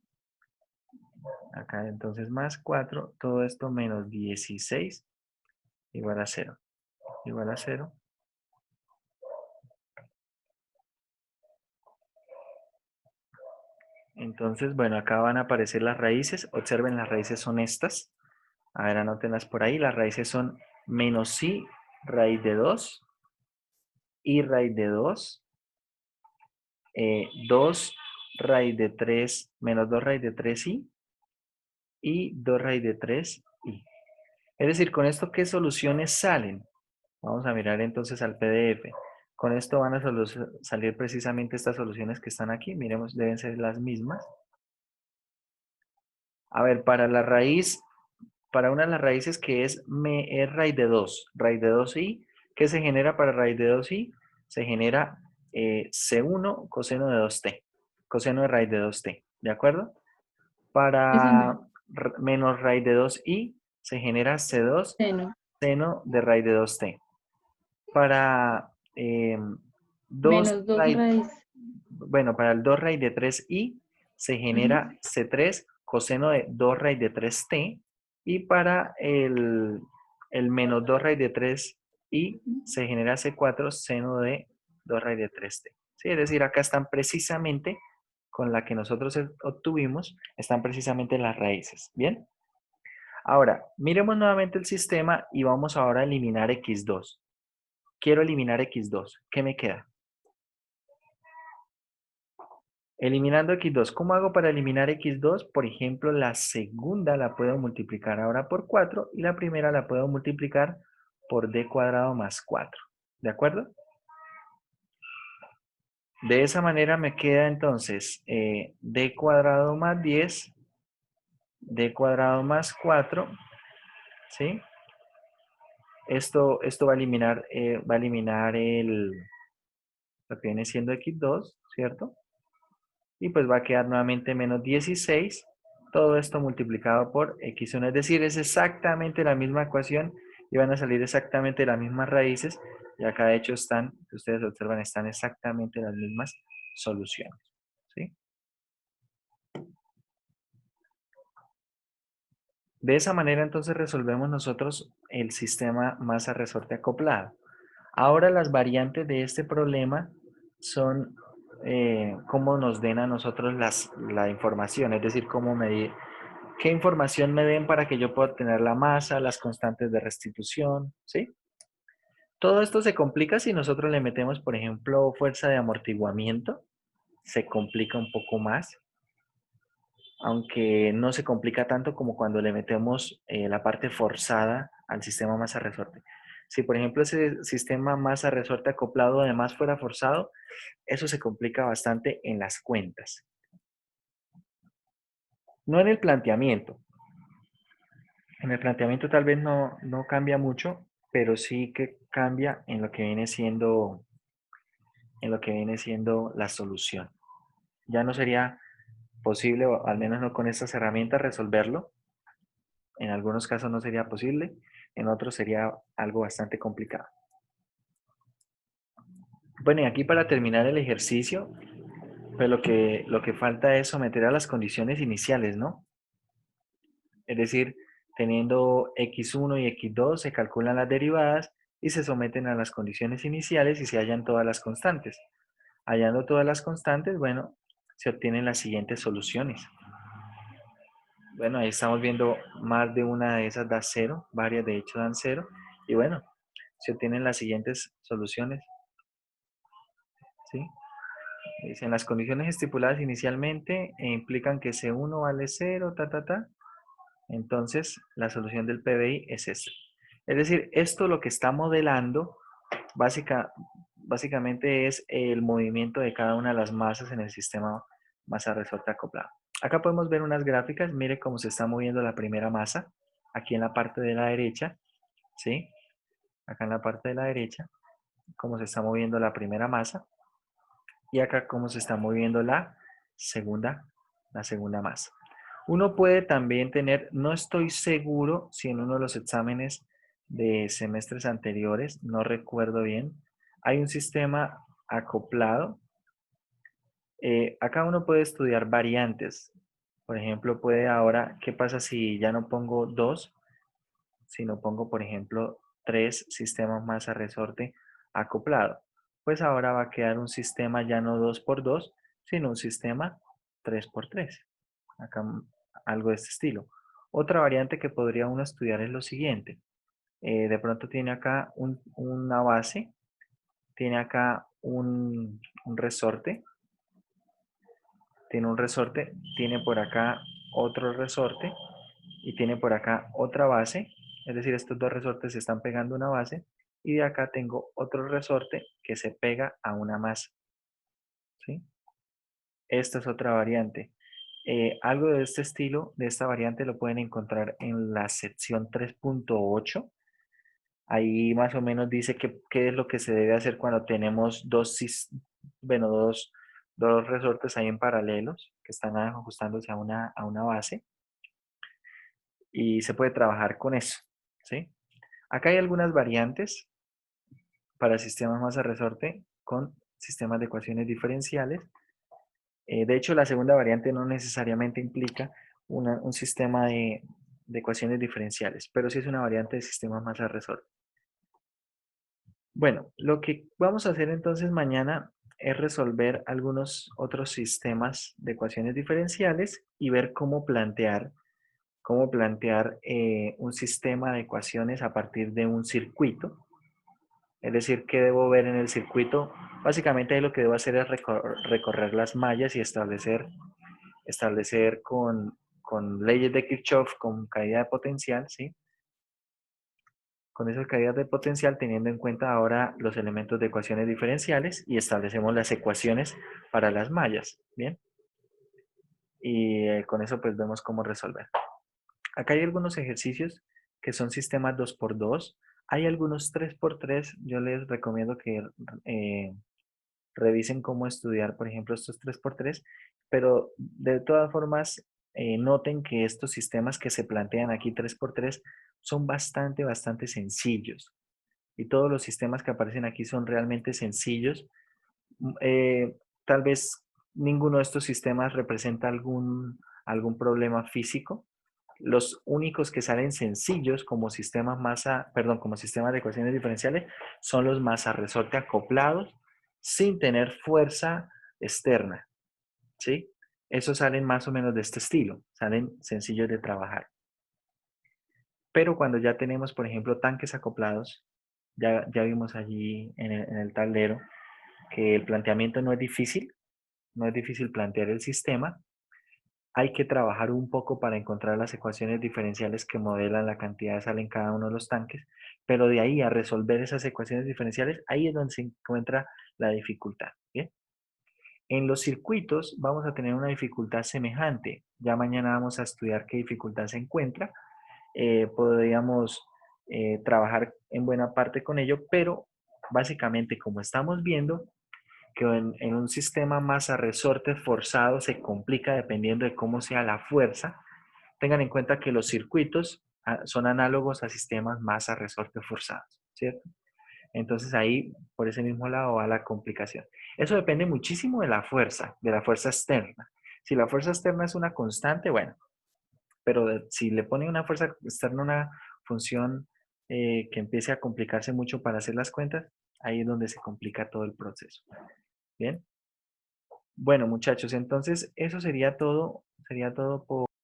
Acá entonces más 4, todo esto menos 16 igual a 0. Igual a 0. Entonces, bueno, acá van a aparecer las raíces. Observen, las raíces son estas. A ver, anótenlas por ahí. Las raíces son menos i raíz de 2, i raíz de 2, 2 raíz de 3, menos 2 raíz de 3i y 2 raíz de 3i. Es decir, con esto, ¿qué soluciones salen? Vamos a mirar entonces al PDF. Con esto van a salir precisamente estas soluciones que están aquí. Miremos, deben ser las mismas. A ver, para la raíz, para una de las raíces que es raíz de 2, raíz de 2i, ¿qué se genera para raíz de 2i? Se genera C1 coseno de 2t, coseno de raíz de 2t, ¿de acuerdo? Sí, señor. Para menos raíz de 2i se genera C2 Seno. seno de raíz de 2t. Para 2 Menos 2 raíz, raíz. bueno, para el 2 raíz de 3i se genera C3 coseno de 2 raíz de 3t. Y para el menos 2 raíz de 3i se genera C4 seno de 2 raíz de 3t. ¿Sí? Es decir, acá están precisamente con la que nosotros obtuvimos, están precisamente las raíces. ¿Bien? Ahora, miremos nuevamente el sistema y vamos ahora a eliminar x2. Quiero eliminar x2. ¿Qué me queda? Eliminando x2. ¿Cómo hago para eliminar x2? Por ejemplo, la segunda la puedo multiplicar ahora por 4 y la primera la puedo multiplicar por d cuadrado más 4. ¿De acuerdo? De esa manera me queda entonces d cuadrado más 10, d cuadrado más 4, ¿sí? Esto va a eliminar, lo que viene siendo x2, ¿cierto? Y pues va a quedar nuevamente menos 16, todo esto multiplicado por x1, es decir, es exactamente la misma ecuación y van a salir exactamente las mismas raíces, y acá de hecho están, si ustedes observan, están exactamente las mismas soluciones, ¿sí? De esa manera entonces resolvemos nosotros el sistema masa-resorte acoplado. Ahora las variantes de este problema son cómo nos den a nosotros la información, es decir, cómo medir, qué información me den para que yo pueda obtener la masa, las constantes de restitución, ¿sí? Todo esto se complica si nosotros le metemos, por ejemplo, fuerza de amortiguamiento, se complica un poco más, aunque no se complica tanto como cuando le metemos la parte forzada al sistema masa-resorte. Si, por ejemplo, ese sistema masa-resorte acoplado además fuera forzado, eso se complica bastante en las cuentas. No en el planteamiento. En el planteamiento tal vez no cambia mucho, pero sí que cambia en lo que viene siendo, la solución. Ya no sería posible, o al menos no con estas herramientas, resolverlo. En algunos casos no sería posible, en otros sería algo bastante complicado. Bueno, y aquí para terminar el ejercicio, pues lo que falta es someter a las condiciones iniciales, ¿no? Es decir, teniendo x1 y x2, se calculan las derivadas y se someten a las condiciones iniciales y se hallan todas las constantes. Hallando todas las constantes, bueno, se obtienen las siguientes soluciones. Bueno, ahí estamos viendo más de una de esas da 0, varias de hecho dan 0. Y bueno, se obtienen las siguientes soluciones. ¿Sí? Dicen las condiciones estipuladas inicialmente implican que C1 vale 0, Entonces, la solución del PBI es esta. Es decir, esto lo que está modelando básicamente es el movimiento de cada una de las masas en el sistema masa-resorte acoplado. Acá podemos ver unas gráficas. Mire cómo se está moviendo la primera masa. Aquí en la parte de la derecha. ¿Sí? Acá en la parte de la derecha. Cómo se está moviendo la primera masa. Y acá cómo se está moviendo la segunda masa. Uno puede también tener, no estoy seguro si en uno de los exámenes de semestres anteriores, no recuerdo bien, hay un sistema acoplado. Acá uno puede estudiar variantes. Por ejemplo, puede ahora, ¿qué pasa si ya no pongo 2, sino pongo, por ejemplo, 3 sistemas masa-resorte acoplado? Pues ahora va a quedar un sistema ya no 2x2, sino un sistema 3x3. Acá algo de este estilo. Otra variante que podría uno estudiar es lo siguiente. De pronto tiene acá una base, tiene acá un resorte, tiene por acá otro resorte y tiene por acá otra base. Es decir, estos dos resortes se están pegando a una base y de acá tengo otro resorte que se pega a una masa. ¿Sí? Esta es otra variante. Algo de este estilo, de esta variante, lo pueden encontrar en la sección 3.8. Ahí más o menos dice qué es lo que se debe hacer cuando tenemos dos resortes ahí en paralelos que están ajustándose a una base. Y se puede trabajar con eso. ¿Sí? Acá hay algunas variantes para sistemas masa-resorte con sistemas de ecuaciones diferenciales. De hecho, la segunda variante no necesariamente implica un sistema de ecuaciones diferenciales, pero sí es una variante de sistemas masa-resorte. Bueno, lo que vamos a hacer entonces mañana es resolver algunos otros sistemas de ecuaciones diferenciales y ver cómo plantear un sistema de ecuaciones a partir de un circuito. Es decir, ¿qué debo ver en el circuito? Básicamente ahí lo que debo hacer es recorrer las mallas y establecer con leyes de Kirchhoff, con caída de potencial, ¿sí? Con esas caídas de potencial, teniendo en cuenta ahora los elementos de ecuaciones diferenciales y establecemos las ecuaciones para las mallas, ¿bien? Y con eso pues vemos cómo resolver. Acá hay algunos ejercicios que son sistemas 2x2. Hay algunos 3x3. Yo les recomiendo que revisen cómo estudiar, por ejemplo, estos 3x3. Pero de todas formas, noten que estos sistemas que se plantean aquí 3x3 son bastante sencillos. Y todos los sistemas que aparecen aquí son realmente sencillos. Tal vez ninguno de estos sistemas representa algún problema físico. Los únicos que salen sencillos como sistemas como sistemas de ecuaciones diferenciales son los masa-resorte acoplados sin tener fuerza externa, ¿sí? Esos salen más o menos de este estilo, salen sencillos de trabajar. Pero cuando ya tenemos, por ejemplo, tanques acoplados, ya vimos allí en el tablero que el planteamiento no es difícil plantear el sistema. Hay que trabajar un poco para encontrar las ecuaciones diferenciales que modelan la cantidad de sal en cada uno de los tanques, pero de ahí a resolver esas ecuaciones diferenciales, ahí es donde se encuentra la dificultad. ¿Bien? En los circuitos vamos a tener una dificultad semejante. Ya mañana vamos a estudiar qué dificultad se encuentra. Podríamos trabajar en buena parte con ello, pero básicamente como estamos viendo, que en un sistema masa-resorte forzado se complica dependiendo de cómo sea la fuerza. Tengan en cuenta que los circuitos son análogos a sistemas masa-resorte forzados, ¿cierto? Entonces ahí, por ese mismo lado, va la complicación. Eso depende muchísimo de la fuerza externa. Si la fuerza externa es una constante, bueno, pero si le ponen una fuerza externa, una función que empiece a complicarse mucho para hacer las cuentas, ahí es donde se complica todo el proceso. Bien. Bueno, muchachos, entonces eso sería todo por